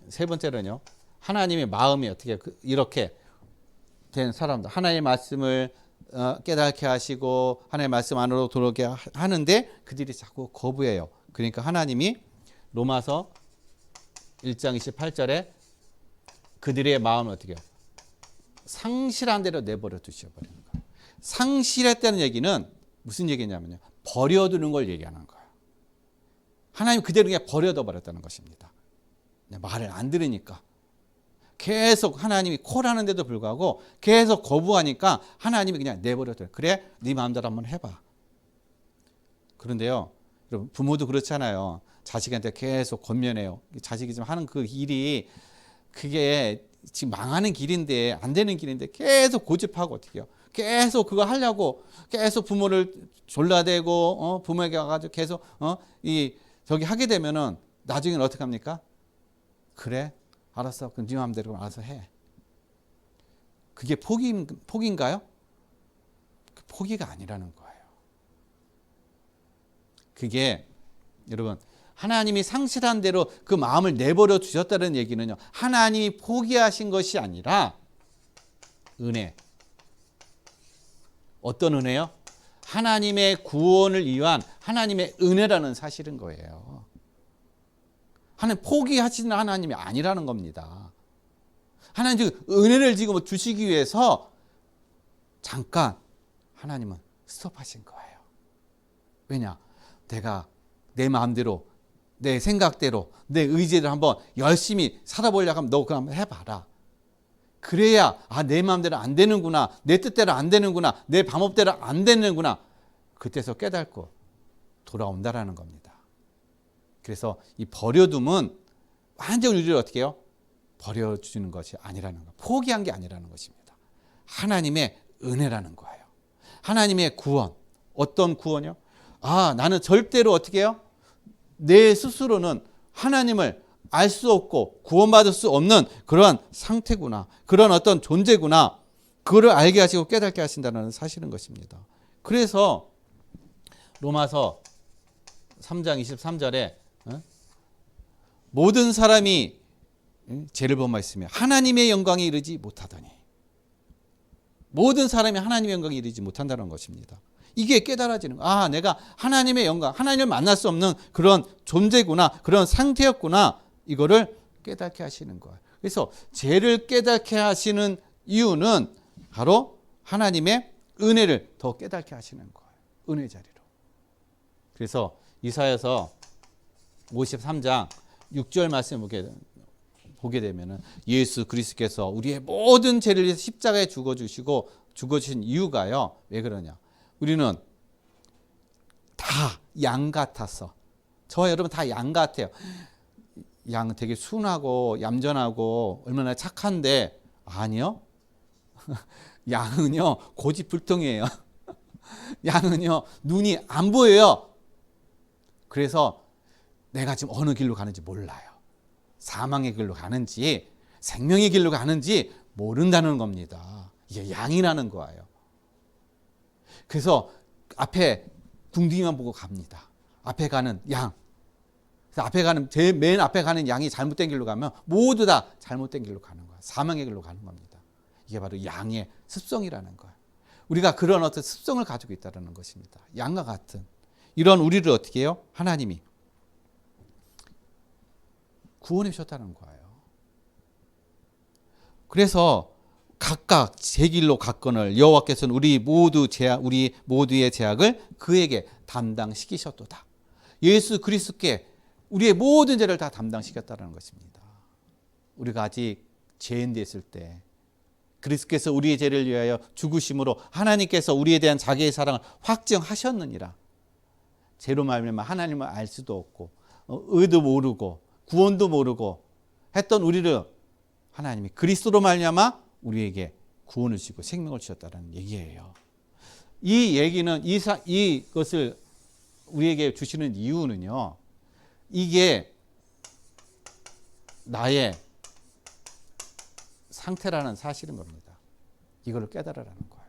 세 번째로는요, 하나님의 마음이 어떻게 이렇게 된 사람들, 하나님의 말씀을 깨닫게 하시고 하나님의 말씀 안으로 들어오게 하는데 그들이 자꾸 거부해요. 그러니까 하나님이 로마서 1장 28절에 그들의 마음을 어떻게 해요? 상실한 대로 내버려 두셔버리는 거예요. 상실했다는 얘기는 무슨 얘기냐면요, 버려두는 걸 얘기하는 거예요. 하나님 그대로 그냥 버려둬 버렸다는 것입니다. 말을 안 들으니까. 계속 하나님이 콜하는데도 불구하고 계속 거부하니까 하나님이 그냥 내버려둬요. 그래, 네 마음대로 한번 해봐. 그런데요, 여러분, 부모도 그렇잖아요. 자식한테 계속 권면해요. 자식이 지금 하는 그 일이 그게 지금 망하는 길인데, 안 되는 길인데 계속 고집하고 어떻게 해요? 계속 그거 하려고 계속 부모를 졸라대고 부모에게 가가지고 계속 저기 하게 되면은 나중에는 어떻게 합니까? 그래, 알았어. 그럼 네 마음대로 알아서 해. 그게 포기인가요? 포기가 아니라는 거예요. 그게 여러분, 하나님이 상실한 대로 그 마음을 내버려 두셨다는 얘기는요, 하나님이 포기하신 것이 아니라 은혜. 어떤 은혜요? 하나님의 구원을 위한 하나님의 은혜라는 사실인 거예요. 하나님 포기하시는 하나님이 아니라는 겁니다. 하나님 은혜를 지금 주시기 위해서 잠깐 하나님은 스톱하신 거예요. 왜냐? 내가 내 마음대로, 내 생각대로, 내 의지를 한번 열심히 살아보려고 하면 너 그럼 해봐라. 그래야 내 마음대로 안 되는구나, 내 뜻대로 안 되는구나, 내 방법대로 안 되는구나, 그때서 깨닫고 돌아온다라는 겁니다. 그래서 이 버려둠은 완전히 우리를 어떻게 해요? 버려주는 것이 아니라는 거, 포기한 게 아니라는 것입니다. 하나님의 은혜라는 거예요. 하나님의 구원. 어떤 구원이요? 나는 절대로 어떻게 해요? 내 스스로는 하나님을 알 수 없고 구원받을 수 없는 그러한 상태구나, 그런 어떤 존재구나, 그거를 알게 하시고 깨닫게 하신다는 사실인 것입니다. 그래서 로마서 3장 23절에 모든 사람이 죄를 범하였으며 하나님의 영광에 이르지 못하더니, 모든 사람이 하나님의 영광에 이르지 못한다는 것입니다. 이게 깨달아지는 거. 내가 하나님의 영광, 하나님을 만날 수 없는 그런 존재구나, 그런 상태였구나, 이거를 깨닫게 하시는 거예요. 그래서 죄를 깨닫게 하시는 이유는 바로 하나님의 은혜를 더 깨닫게 하시는 거예요. 은혜 자리로. 그래서 이사야서 53장 6절 말씀 보게 되면은 예수 그리스도께서 우리의 모든 죄를 위해서 십자가에 죽어주신 이유가요. 왜 그러냐? 우리는 다 양 같아서, 저와 여러분 다 양 같아요. 양 되게 순하고 얌전하고 얼마나 착한데, 아니요. 양은요 고집불통이에요. 양은요 눈이 안 보여요. 그래서 내가 지금 어느 길로 가는지 몰라요. 사망의 길로 가는지 생명의 길로 가는지 모른다는 겁니다. 이게 양이라는 거예요. 그래서 앞에 궁둥이만 보고 갑니다. 앞에 가는 양. 그래서 맨 앞에 가는 양이 잘못된 길로 가면 모두 다 잘못된 길로 가는 거예요. 사망의 길로 가는 겁니다. 이게 바로 양의 습성이라는 거예요. 우리가 그런 어떤 습성을 가지고 있다는 것입니다. 양과 같은 이런 우리를 어떻게 해요? 하나님이 구원해 주셨다는 거예요. 그래서 각각 제 길로 갔거늘 여호와께서는 우리 모두의 죄악을 그에게 담당시키셨도다. 예수 그리스도께 우리의 모든 죄를 다 담당시켰다는 것입니다. 우리가 아직 죄인 됐을 때 그리스도께서 우리의 죄를 위하여 죽으심으로 하나님께서 우리에 대한 자기의 사랑을 확증하셨느니라. 죄로 말미암아 하나님을 알 수도 없고 의도 모르고 구원도 모르고 했던 우리를 하나님이 그리스도로 말미암아 우리에게 구원을 주시고 생명을 주셨다는 얘기예요. 이 얘기는 이것을 우리에게 주시는 이유는요, 이게 나의 상태라는 사실인 겁니다. 이거를 깨달으라는 거예요.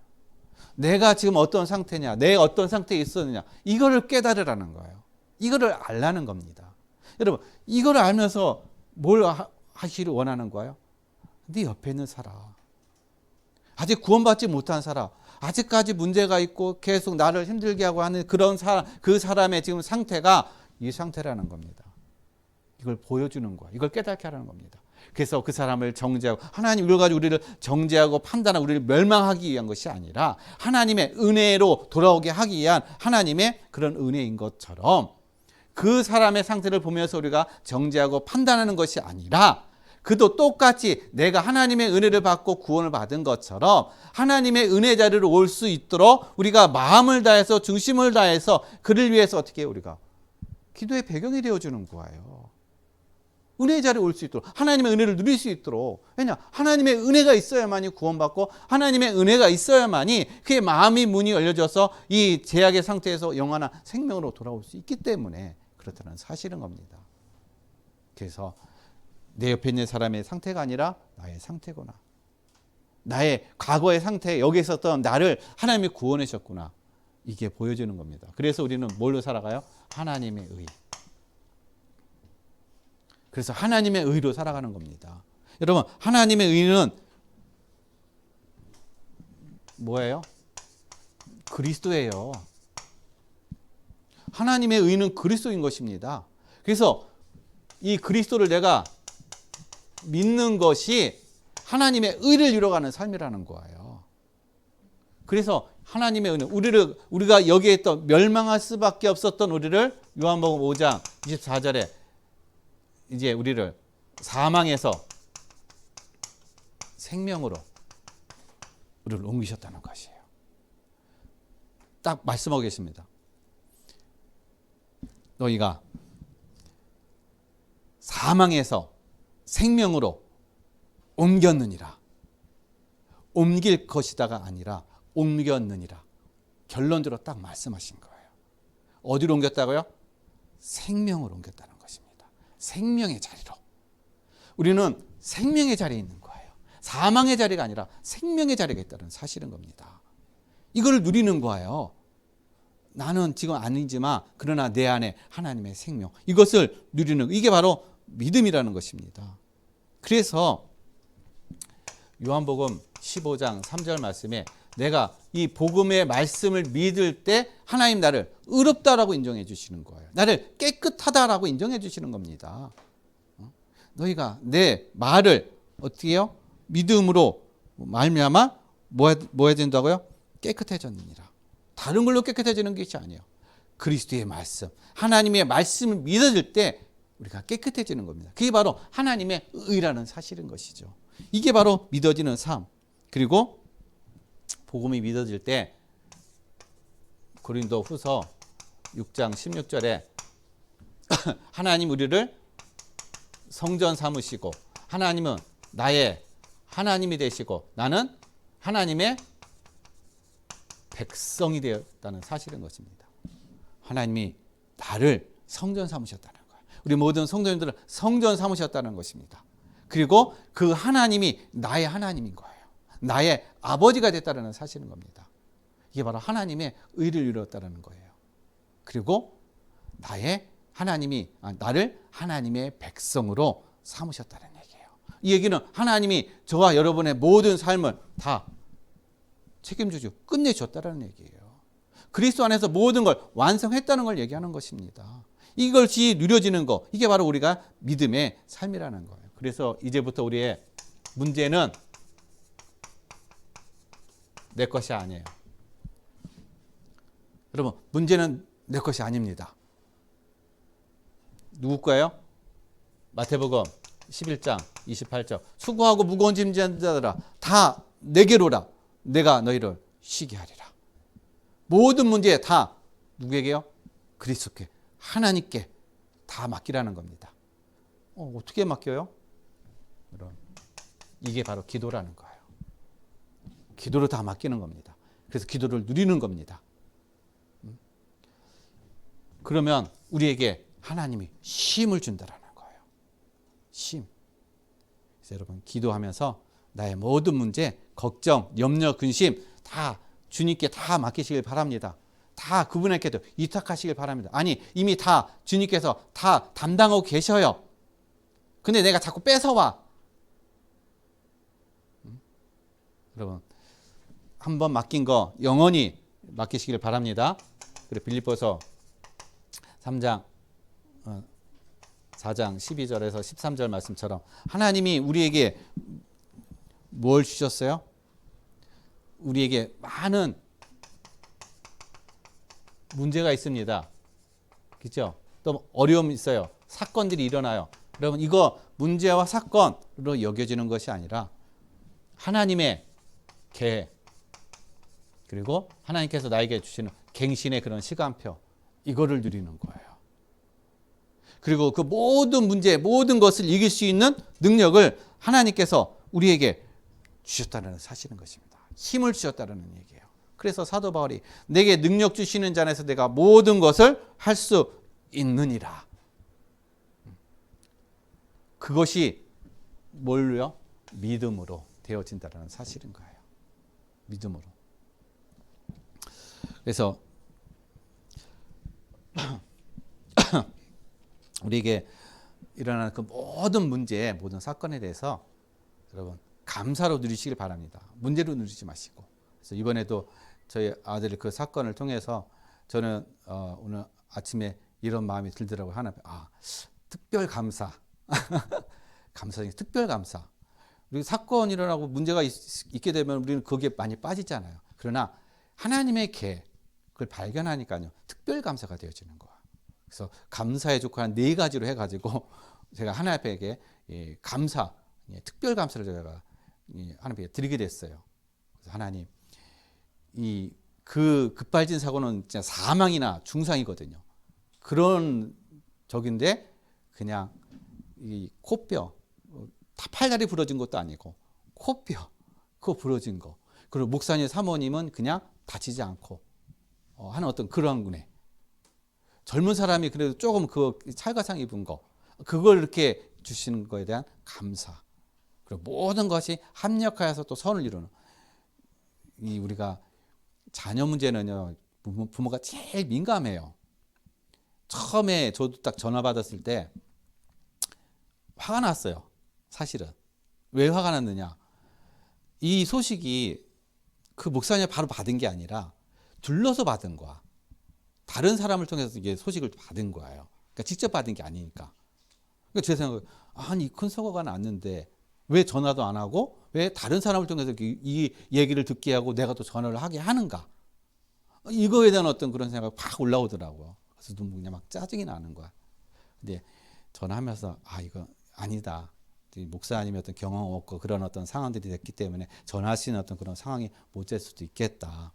내가 지금 어떤 상태냐, 내가 어떤 상태에 있었느냐, 이거를 깨달으라는 거예요. 이거를 알라는 겁니다. 여러분, 이걸 알면서 뭘 하기를 원하는 거예요? 네 옆에 있는 사람, 아직 구원받지 못한 사람, 아직까지 문제가 있고 계속 나를 힘들게 하고 하는 그런 사람, 그 사람의 지금 상태가 이 상태라는 겁니다. 이걸 보여주는 거야. 이걸 깨닫게 하라는 겁니다. 그래서 그 사람을 정죄하고, 하나님 이걸 가지고 우리를 정죄하고 판단하고 우리를 멸망하기 위한 것이 아니라 하나님의 은혜로 돌아오게 하기 위한 하나님의 그런 은혜인 것처럼, 그 사람의 상태를 보면서 우리가 정죄하고 판단하는 것이 아니라 그도 똑같이 내가 하나님의 은혜를 받고 구원을 받은 것처럼 하나님의 은혜 자리로 올 수 있도록 우리가 마음을 다해서 중심을 다해서 그를 위해서 어떻게 해요? 우리가 기도의 배경이 되어주는 거예요. 은혜 자리에 올 수 있도록, 하나님의 은혜를 누릴 수 있도록. 왜냐? 하나님의 은혜가 있어야만이 구원받고 하나님의 은혜가 있어야만이 그의 마음이 문이 열려져서 이 죄악의 상태에서 영원한 생명으로 돌아올 수 있기 때문에 그렇다는 사실인 겁니다. 그래서 내 옆에 있는 사람의 상태가 아니라 나의 상태구나. 나의 과거의 상태, 여기 있었던 나를 하나님이 구원해 주셨구나. 이게 보여지는 겁니다. 그래서 우리는 뭘로 살아가요? 하나님의 의. 그래서 하나님의 의로 살아가는 겁니다. 여러분, 하나님의 의는 뭐예요? 그리스도예요. 하나님의 의는 그리스도인 것입니다. 그래서 이 그리스도를 내가 믿는 것이 하나님의 의를 이뤄가는 삶이라는 거예요. 그래서 하나님의 의는 우리가 여기에 있던 멸망할 수밖에 없었던 우리를 요한복음 5장 24절에 이제 우리를 사망에서 생명으로 우리를 옮기셨다는 것이에요. 딱 말씀하고 계십니다. 너희가 사망에서 생명으로 옮겼느니라. 옮길 것이다가 아니라 옮겼느니라. 결론적으로 딱 말씀하신 거예요. 어디로 옮겼다고요? 생명으로 옮겼다는 것입니다. 생명의 자리로. 우리는 생명의 자리에 있는 거예요. 사망의 자리가 아니라 생명의 자리가 있다는 사실인 겁니다. 이걸 누리는 거예요. 나는 지금 아니지만 그러나 내 안에 하나님의 생명, 이것을 누리는, 이게 바로 믿음이라는 것입니다. 그래서 요한복음 15장 3절 말씀에 내가 이 복음의 말씀을 믿을 때 하나님 나를 의롭다라고 인정해 주시는 거예요. 나를 깨끗하다라고 인정해 주시는 겁니다. 너희가 내 말을 어떻게 해요? 믿음으로 말미암아 뭐 해야 된다고요? 깨끗해졌느니라. 다른 걸로 깨끗해지는 것이 아니에요. 그리스도의 말씀, 하나님의 말씀을 믿어질 때 우리가 깨끗해지는 겁니다. 그게 바로 하나님의 의라는 사실인 것이죠. 이게 바로 믿어지는 삶. 그리고 복음이 믿어질 때 고린도 후서 6장 16절에 하나님 우리를 성전 삼으시고 하나님은 나의 하나님이 되시고 나는 하나님의 백성이 되었다는 사실인 것입니다. 하나님이 나를 성전 삼으셨다는 거예요. 우리 모든 성도님들을 성전 삼으셨다는 것입니다. 그리고 그 하나님이 나의 하나님인 거예요. 나의 아버지가 됐다는 사실인 겁니다. 이게 바로 하나님의 의를 이루었다는 거예요. 그리고 나를 하나님의 백성으로 삼으셨다는 얘기예요. 이 얘기는 하나님이 저와 여러분의 모든 삶을 다 책임지고 끝내줬다는 얘기예요. 그리스도 안에서 모든 걸 완성했다는 걸 얘기하는 것입니다. 이것이 누려지는 것, 이게 바로 우리가 믿음의 삶이라는 거예요. 그래서 이제부터 우리의 문제는 내 것이 아니에요. 여러분, 문제는 내 것이 아닙니다. 누구 거예요? 마태복음 11장 28절. 수고하고 무거운 짐 지는 자들아 다 내게로라. 내가 너희를 쉬게 하리라. 모든 문제 다 누구에게요? 그리스도께, 하나님께 다 맡기라는 겁니다. 어떻게 맡겨요? 여러분, 이게 바로 기도라는 거예요. 기도를 다 맡기는 겁니다. 그래서 기도를 누리는 겁니다. 그러면 우리에게 하나님이 쉼을 준다라는 거예요. 쉼. 그래서 여러분, 기도하면서 나의 모든 문제, 걱정, 염려, 근심 다 주님께 다 맡기시길 바랍니다. 다 그분에게도 위탁하시길 바랍니다. 아니, 이미 다 주님께서 다 담당하고 계셔요. 근데 내가 자꾸 뺏어와. 여러분, 한번 맡긴 거 영원히 맡기시길 바랍니다. 그리고 빌립보서 3장 4장 12절에서 13절 말씀처럼 하나님이 우리에게 뭘 주셨어요? 우리에게 많은 문제가 있습니다. 그렇죠? 또 어려움이 있어요. 사건들이 일어나요. 여러분, 이거 문제와 사건으로 여겨지는 것이 아니라 하나님의 계획, 그리고 하나님께서 나에게 주시는 갱신의 그런 시간표, 이거를 누리는 거예요. 그리고 그 모든 문제, 모든 것을 이길 수 있는 능력을 하나님께서 우리에게 주셨다는 사실인 것입니다. 힘을 주셨다는 얘기예요. 그래서 사도 바울이 내게 능력 주시는 자 안에서 내가 모든 것을 할 수 있느니라. 그것이 뭘로요? 믿음으로 되어진다는 사실인 거예요. 믿음으로. 그래서 우리에게 일어나는 그 모든 문제, 모든 사건에 대해서 여러분 감사로 누리시길 바랍니다. 문제로 누리지 마시고. 그래서 이번에도 저희 아들이 그 사건을 통해서 저는 오늘 아침에 이런 마음이 들더라고요. 하나님, 특별 감사. 감사 중에 특별 감사. 우리 사건이 일어나고 문제가 있게 되면 우리는 거기에 많이 빠지잖아요. 그러나 하나님의 계획을 발견하니까요. 특별 감사가 되어지는 거야. 그래서 감사의 조건 한 4가지로 해가지고 제가 하나님에게 감사, 특별 감사를 제가 하나님께 드리게 됐어요. 그래서 하나님, 그 급발진 사고는 진짜 사망이나 중상이거든요. 그런 적인데 그냥 이 코뼈, 다 팔다리 부러진 것도 아니고 코뼈, 그거 부러진 거. 그리고 목사님 사모님은 그냥 다치지 않고 하는 어떤 그런 은혜. 젊은 사람이 그래도 조금 그 찰과상 입은 거, 그걸 이렇게 주시는 거에 대한 감사. 그리고 모든 것이 합력하여서 또 선을 이루는. 우리가 자녀 문제는요, 부모가 제일 민감해요. 처음에 저도 딱 전화 받았을 때 화가 났어요. 사실은. 왜 화가 났느냐? 이 소식이 그 목사님 바로 받은 게 아니라 둘러서 받은 거야. 다른 사람을 통해서 이게 소식을 받은 거예요. 그러니까 직접 받은 게 아니니까. 그러니까 제 생각은, 아니, 큰 사고가 났는데 왜 전화도 안 하고 왜 다른 사람을 통해서 이 얘기를 듣게 하고 내가 또 전화를 하게 하는가? 이거에 대한 어떤 그런 생각이 팍 올라오더라고요. 그래서 그냥 막 짜증이 나는 거야. 근데 전화하면서 이거 아니다. 목사님의 어떤 경험 없고 그런 어떤 상황들이 됐기 때문에 전하시는 어떤 그런 상황이 못 될 수도 있겠다.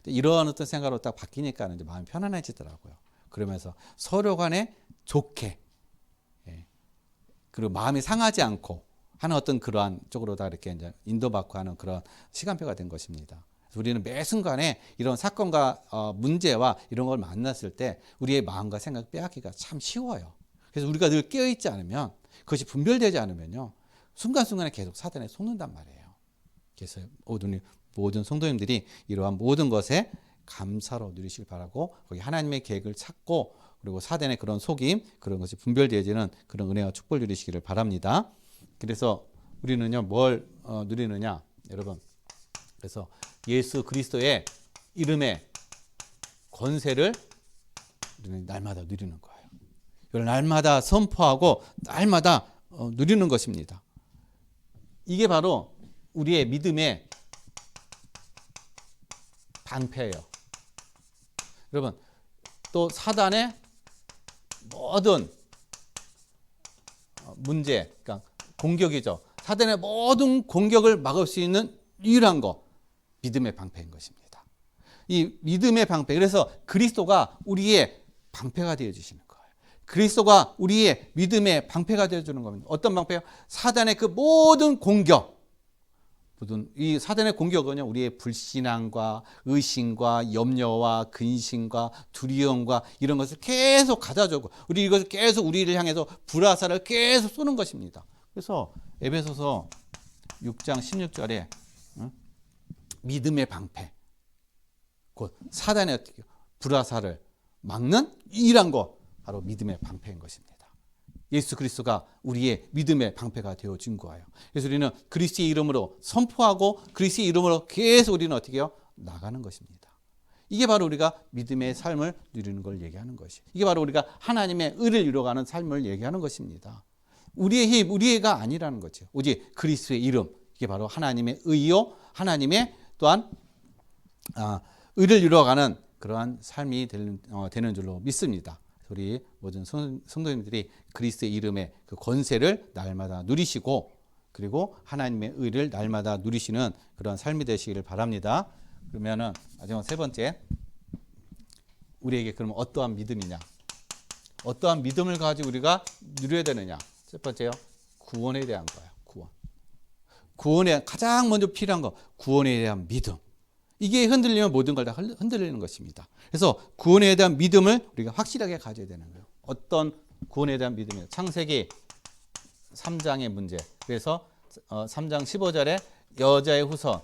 이러한 어떤 생각으로 딱 바뀌니까 이제 마음이 편안해지더라고요. 그러면서 서로 간에 좋게, 그리고 마음이 상하지 않고 하는 어떤 그러한 쪽으로 다 이렇게 이제 인도받고 하는 그런 시간표가 된 것입니다. 우리는 매 순간에 이런 사건과 문제와 이런 걸 만났을 때 우리의 마음과 생각 빼앗기가 참 쉬워요. 그래서 우리가 늘 깨어있지 않으면, 그것이 분별되지 않으면요, 순간순간에 계속 사단에 속는단 말이에요. 그래서 모든 성도님들이 이러한 모든 것에 감사로 누리시길 바라고, 거기 하나님의 계획을 찾고, 그리고 사단의 그런 속임, 그런 것이 분별되어지는 그런 은혜와 축복을 누리시기를 바랍니다. 그래서 우리는요, 뭘 누리느냐, 여러분. 그래서 예수 그리스도의 이름의 권세를 우리는 날마다 누리는 거예요. 이걸 날마다 선포하고 날마다 누리는 것입니다. 이게 바로 우리의 믿음의 방패예요. 여러분, 또 사단의 모든 문제, 그러니까 공격이죠. 사단의 모든 공격을 막을 수 있는 유일한 거, 믿음의 방패인 것입니다. 이 믿음의 방패, 그래서 그리스도가 우리의 방패가 되어주시는 거예요. 그리스도가 우리의 믿음의 방패가 되어주는 겁니다. 어떤 방패요? 사단의 그 모든 공격, 이 사단의 공격은요, 우리의 불신앙과 의심과 염려와 근심과 두려움과 이런 것을 계속 가져주고, 우리 이것을 계속 우리를 향해서 불화살을 계속 쏘는 것입니다. 그래서 에베소서 6장 16절에 믿음의 방패, 곧 사단의 불화살을 막는 유일한 거, 바로 믿음의 방패인 것입니다. 예수 그리스도가 우리의 믿음의 방패가 되어진 거예요. 그래서 우리는 그리스도의 이름으로 선포하고 그리스도의 이름으로 계속 우리는 어떻게 해요? 나가는 것입니다. 이게 바로 우리가 믿음의 삶을 누리는 걸 얘기하는 것이에요. 이게 바로 우리가 하나님의 의를 이루어가는 삶을 얘기하는 것입니다. 우리의 힘, 우리가 아니라는 거죠. 오직 그리스도의 이름, 이게 바로 하나님의 의요, 하나님의 또한 의를 이루어가는 그러한 삶이 되는 줄로 믿습니다. 우리 모든 성도님들이 그리스도의 이름의 그 권세를 날마다 누리시고, 그리고 하나님의 의를 날마다 누리시는 그런 삶이 되시기를 바랍니다. 그러면은 마지막 세 번째, 우리에게 그러면 어떠한 믿음이냐, 어떠한 믿음을 가지고 우리가 누려야 되느냐. 첫 번째요, 구원에 대한 거예요. 구원에 가장 먼저 필요한 거, 구원에 대한 믿음. 이게 흔들리면 모든 걸 다 흔들리는 것입니다. 그래서 구원에 대한 믿음을 우리가 확실하게 가져야 되는 거예요. 어떤 구원에 대한 믿음이에요? 창세기 3장의 문제. 그래서 3장 15절에 여자의 후손,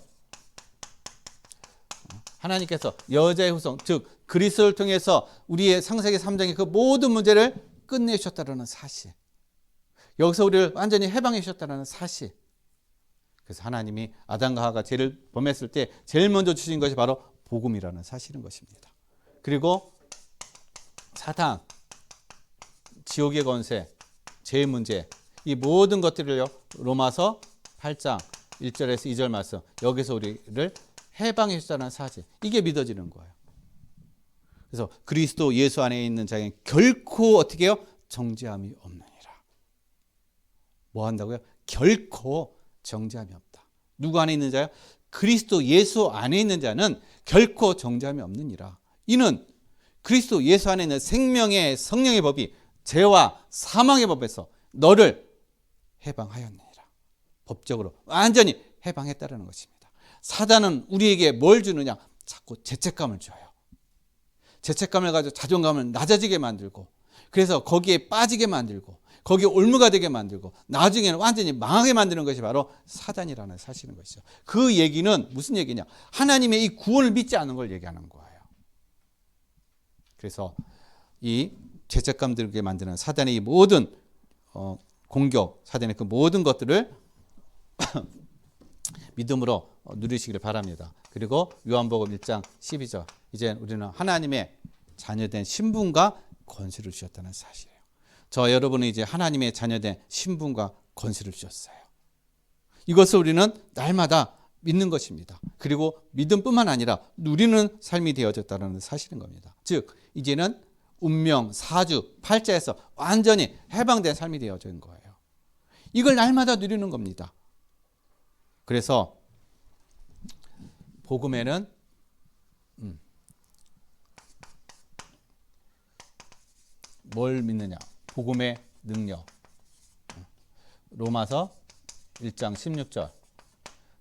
하나님께서 여자의 후손, 즉 그리스도를 통해서 우리의 창세기 3장의 그 모든 문제를 끝내주셨다는 사실, 여기서 우리를 완전히 해방해 주셨다는 사실. 그래서 하나님이 아담과 하와가 죄를 범했을 때 제일 먼저 주신 것이 바로 복음이라는 사실인 것입니다. 그리고 사단, 지옥의 권세, 죄의 문제, 이 모든 것들을요, 로마서 8장 1절에서 2절 말씀, 여기서 우리를 해방해 주자는 사실, 이게 믿어지는 거예요. 그래서 그리스도 예수 안에 있는 자에게 결코 어떻게 해요? 정죄함이 없느니라. 뭐 한다고요? 결코 정죄함이 없다. 누구 안에 있는 자요? 그리스도 예수 안에 있는 자는 결코 정죄함이 없느니라. 이는 그리스도 예수 안에 있는 생명의 성령의 법이 죄와 사망의 법에서 너를 해방하였느니라. 법적으로 완전히 해방했다는 것입니다. 사단은 우리에게 뭘 주느냐? 자꾸 죄책감을 줘요. 죄책감을 가지고 자존감을 낮아지게 만들고, 그래서 거기에 빠지게 만들고, 거기에 올무가 되게 만들고, 나중에는 완전히 망하게 만드는 것이 바로 사단이라는 사실인 것이죠. 그 얘기는 무슨 얘기냐? 하나님의 이 구원을 믿지 않는 걸 얘기하는 거예요. 그래서 이 죄책감 들게 만드는 사단의 이 모든 공격, 사단의 그 모든 것들을 믿음으로 누리시기를 바랍니다. 그리고 요한복음 1장 12절, 이제 우리는 하나님의 자녀된 신분과 권세를 주셨다는 사실이에요. 저 여러분은 이제 하나님의 자녀된 신분과 권세를 주셨어요. 이것을 우리는 날마다 믿는 것입니다. 그리고 믿음뿐만 아니라 누리는 삶이 되어졌다는 사실인 겁니다. 즉 이제는 운명, 사주, 팔자에서 완전히 해방된 삶이 되어진 거예요. 이걸 날마다 누리는 겁니다. 그래서 복음에는 뭘 믿느냐? 복음의 능력. 로마서 1장 16절.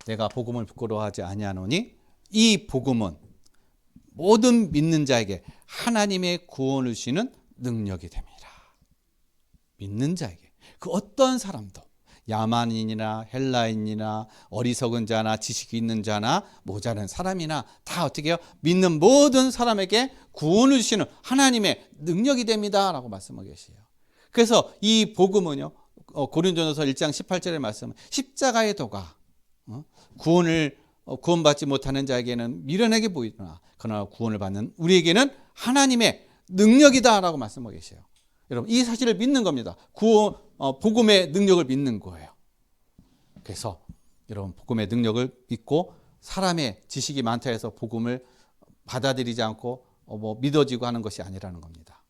내가 복음을 부끄러워하지 아니하노니 이 복음은 모든 믿는 자에게 하나님의 구원을 주시는 능력이 됩니다. 믿는 자에게. 그 어떤 사람도 야만인이나 헬라인이나 어리석은 자나 지식이 있는 자나 모자란 사람이나 다 어떻게 해요? 믿는 모든 사람에게 구원을 주시는 하나님의 능력이 됩니다 라고 말씀하고 계세요. 그래서 이 복음은요, 고린도전서 1장 18절의 말씀, 십자가의 도가 구원받지 못하는 자에게는 미련하게 보이나 그러나 구원을 받는 우리에게는 하나님의 능력이다 라고 말씀하고 계세요. 여러분 이 사실을 믿는 겁니다. 복음의 능력을 믿는 거예요. 그래서 여러분 복음의 능력을 믿고 사람의 지식이 많다 해서 복음을 받아들이지 않고 믿어지고 하는 것이 아니라는 겁니다.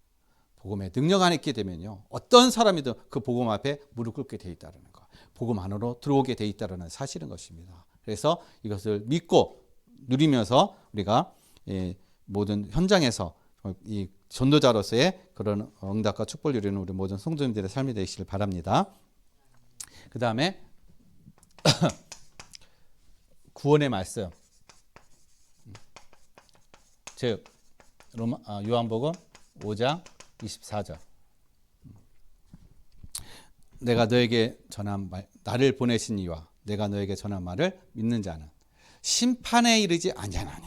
복음의 능력 안에 있게 되면요, 어떤 사람이든 그 복음 앞에 무릎 꿇게 돼 있다는 거, 복음 안으로 들어오게 돼 있다는 사실인 것입니다. 그래서 이것을 믿고 누리면서 우리가 모든 현장에서 이 전도자로서의 그런 응답과 축복을 누리는 우리 모든 성도님들의 삶이 되시길 바랍니다. 그 다음에 구원의 말씀, 즉 요한복음 5장 24절. 내가 너에게 전한 말, 나를 보내신 이와 내가 너에게 전한 말을 믿는 자는 심판에 이르지 아니하나니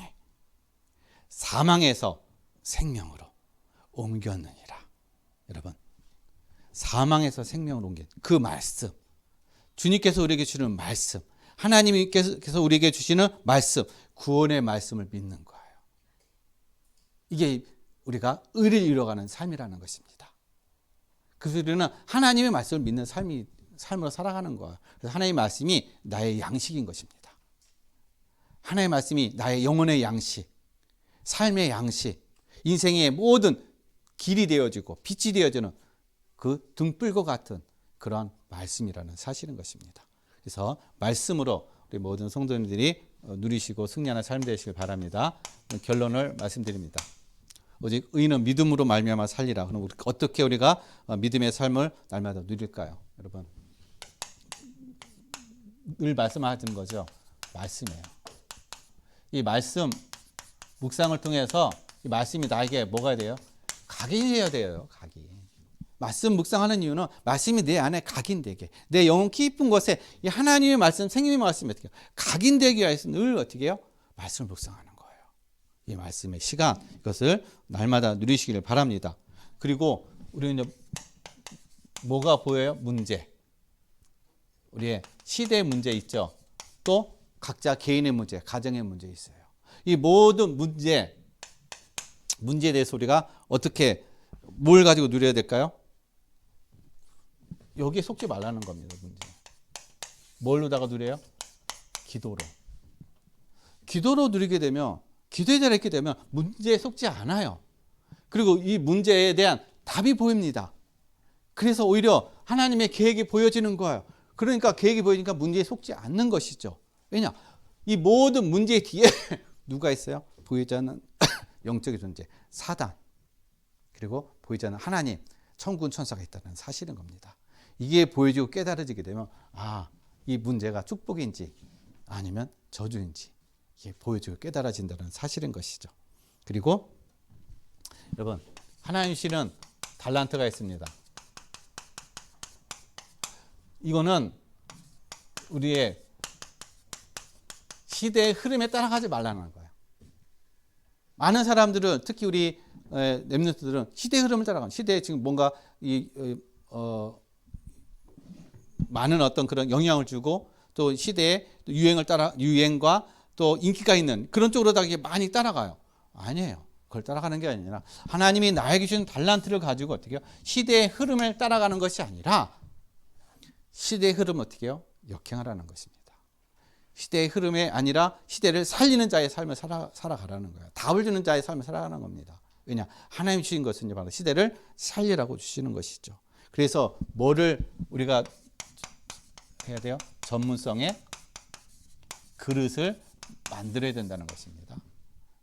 사망에서 생명으로 옮겼느니라. 여러분, 사망에서 생명으로 옮긴 그 말씀, 주님께서 우리에게 주시는 말씀, 하나님께서 우리에게 주시는 말씀, 구원의 말씀을 믿는 거예요. 이게 우리가 의를 이뤄가는 삶이라는 것입니다. 그래서 우리는 하나님의 말씀을 믿는 삶으로 살아가는 거예요. 그래서 하나님의 말씀이 나의 양식인 것입니다. 하나님의 말씀이 나의 영혼의 양식, 삶의 양식, 인생의 모든 길이 되어지고 빛이 되어지는 그 등불과 같은 그러한 말씀이라는 사실인 것입니다. 그래서 말씀으로 우리 모든 성도님들이 누리시고 승리하는 삶 되시길 바랍니다. 결론을 말씀드립니다. 오직 의인은 믿음으로 말미암아 살리라. 그럼 어떻게 우리가 믿음의 삶을 날마다 누릴까요? 여러분, 늘 말씀하는 거죠. 말씀이에요. 이 말씀 묵상을 통해서 이 말씀이 나에게 뭐가 돼요? 각인해야 돼요. 각인. 말씀 묵상하는 이유는 말씀이 내 안에 각인되게, 내 영혼 깊은 곳에 이 하나님의 말씀, 생명의 말씀이 어떻게 각인되기 위해서 늘 어떻게 해요? 말씀을 묵상하는 거예요. 이 말씀의 시간, 이것을 날마다 누리시기를 바랍니다. 그리고 우리는 뭐가 보여요? 문제. 우리의 시대의 문제 있죠. 또 각자 개인의 문제, 가정의 문제 있어요. 이 모든 문제에 대해서 우리가 어떻게 뭘 가지고 누려야 될까요? 여기에 속지 말라는 겁니다. 문제. 뭘로다가 누려요? 기도로. 기도로 누리게 되면, 기도에 잘했게 되면 문제에 속지 않아요. 그리고 이 문제에 대한 답이 보입니다. 그래서 오히려 하나님의 계획이 보여지는 거예요. 그러니까 계획이 보이니까 문제에 속지 않는 것이죠. 왜냐? 이 모든 문제 뒤에 누가 있어요? 보이지 않는 영적인 존재, 사단. 그리고 보이지 않는 하나님, 천군 천사가 있다는 사실인 겁니다. 이게 보여지고 깨달아지게 되면 이 문제가 축복인지 아니면 저주인지 이게 보여지고 깨달아진다는 사실인 것이죠. 그리고 여러분, 하나님 주시는 달란트가 있습니다. 이거는 우리의 시대의 흐름에 따라가지 말라는 거예요. 많은 사람들은, 특히 우리 렘넌트들은 시대의 흐름을 따라가는, 시대에 지금 뭔가 많은 어떤 그런 영향을 주고 또 시대의 유행과 또 인기가 있는 그런 쪽으로 다 많이 따라가요. 아니에요. 그걸 따라가는 게 아니라 하나님이 나에게 주신 달란트를 가지고 어떻게 해요? 시대의 흐름을 따라가는 것이 아니라 시대의 흐름을 어떻게 해요? 역행하라는 것입니다. 시대의 흐름에 아니라 시대를 살리는 자의 삶을 살아가라는 거예요. 답을 주는 자의 삶을 살아가는 겁니다. 왜냐? 하나님 주신 것은 바로 시대를 살리라고 주시는 것이죠. 그래서 뭐를 우리가 해야 돼요? 전문성의 그릇을 만들어야 된다는 것입니다.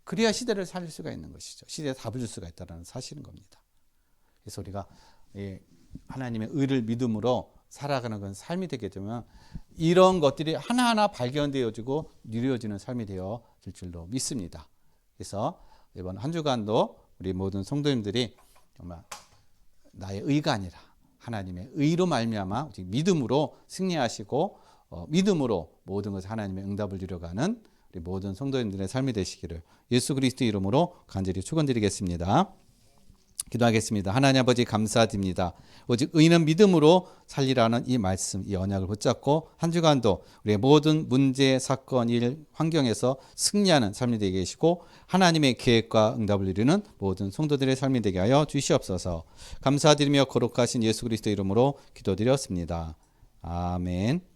그래야 시대를 살릴 수가 있는 것이죠. 시대에 답을 줄 수가 있다는 사실인 겁니다. 그래서 우리가 하나님의 의를 믿음으로 살아가는 건 삶이 되게 되면 이런 것들이 하나하나 발견되어지고 누려지는 삶이 되어질 줄로 믿습니다. 그래서 이번 한 주간도 우리 모든 성도님들이 정말 나의 의가 아니라 하나님의 의로 말미암아 믿음으로 승리하시고 믿음으로 모든 것을 하나님의 응답을 누려가는 우리 모든 성도님들의 삶이 되시기를 예수 그리스도 이름으로 간절히 축원드리겠습니다. 기도하겠습니다. 하나님 아버지 감사드립니다. 오직 의인은 믿음으로 살리라는 이 말씀, 이 언약을 붙잡고 한 주간도 우리의 모든 문제, 사건, 일, 환경에서 승리하는 삶이 되게 하시고 하나님의 계획과 응답을 이루는 모든 성도들의 삶이 되게 하여 주시옵소서. 감사드리며 거룩하신 예수 그리스도 이름으로 기도드렸습니다. 아멘.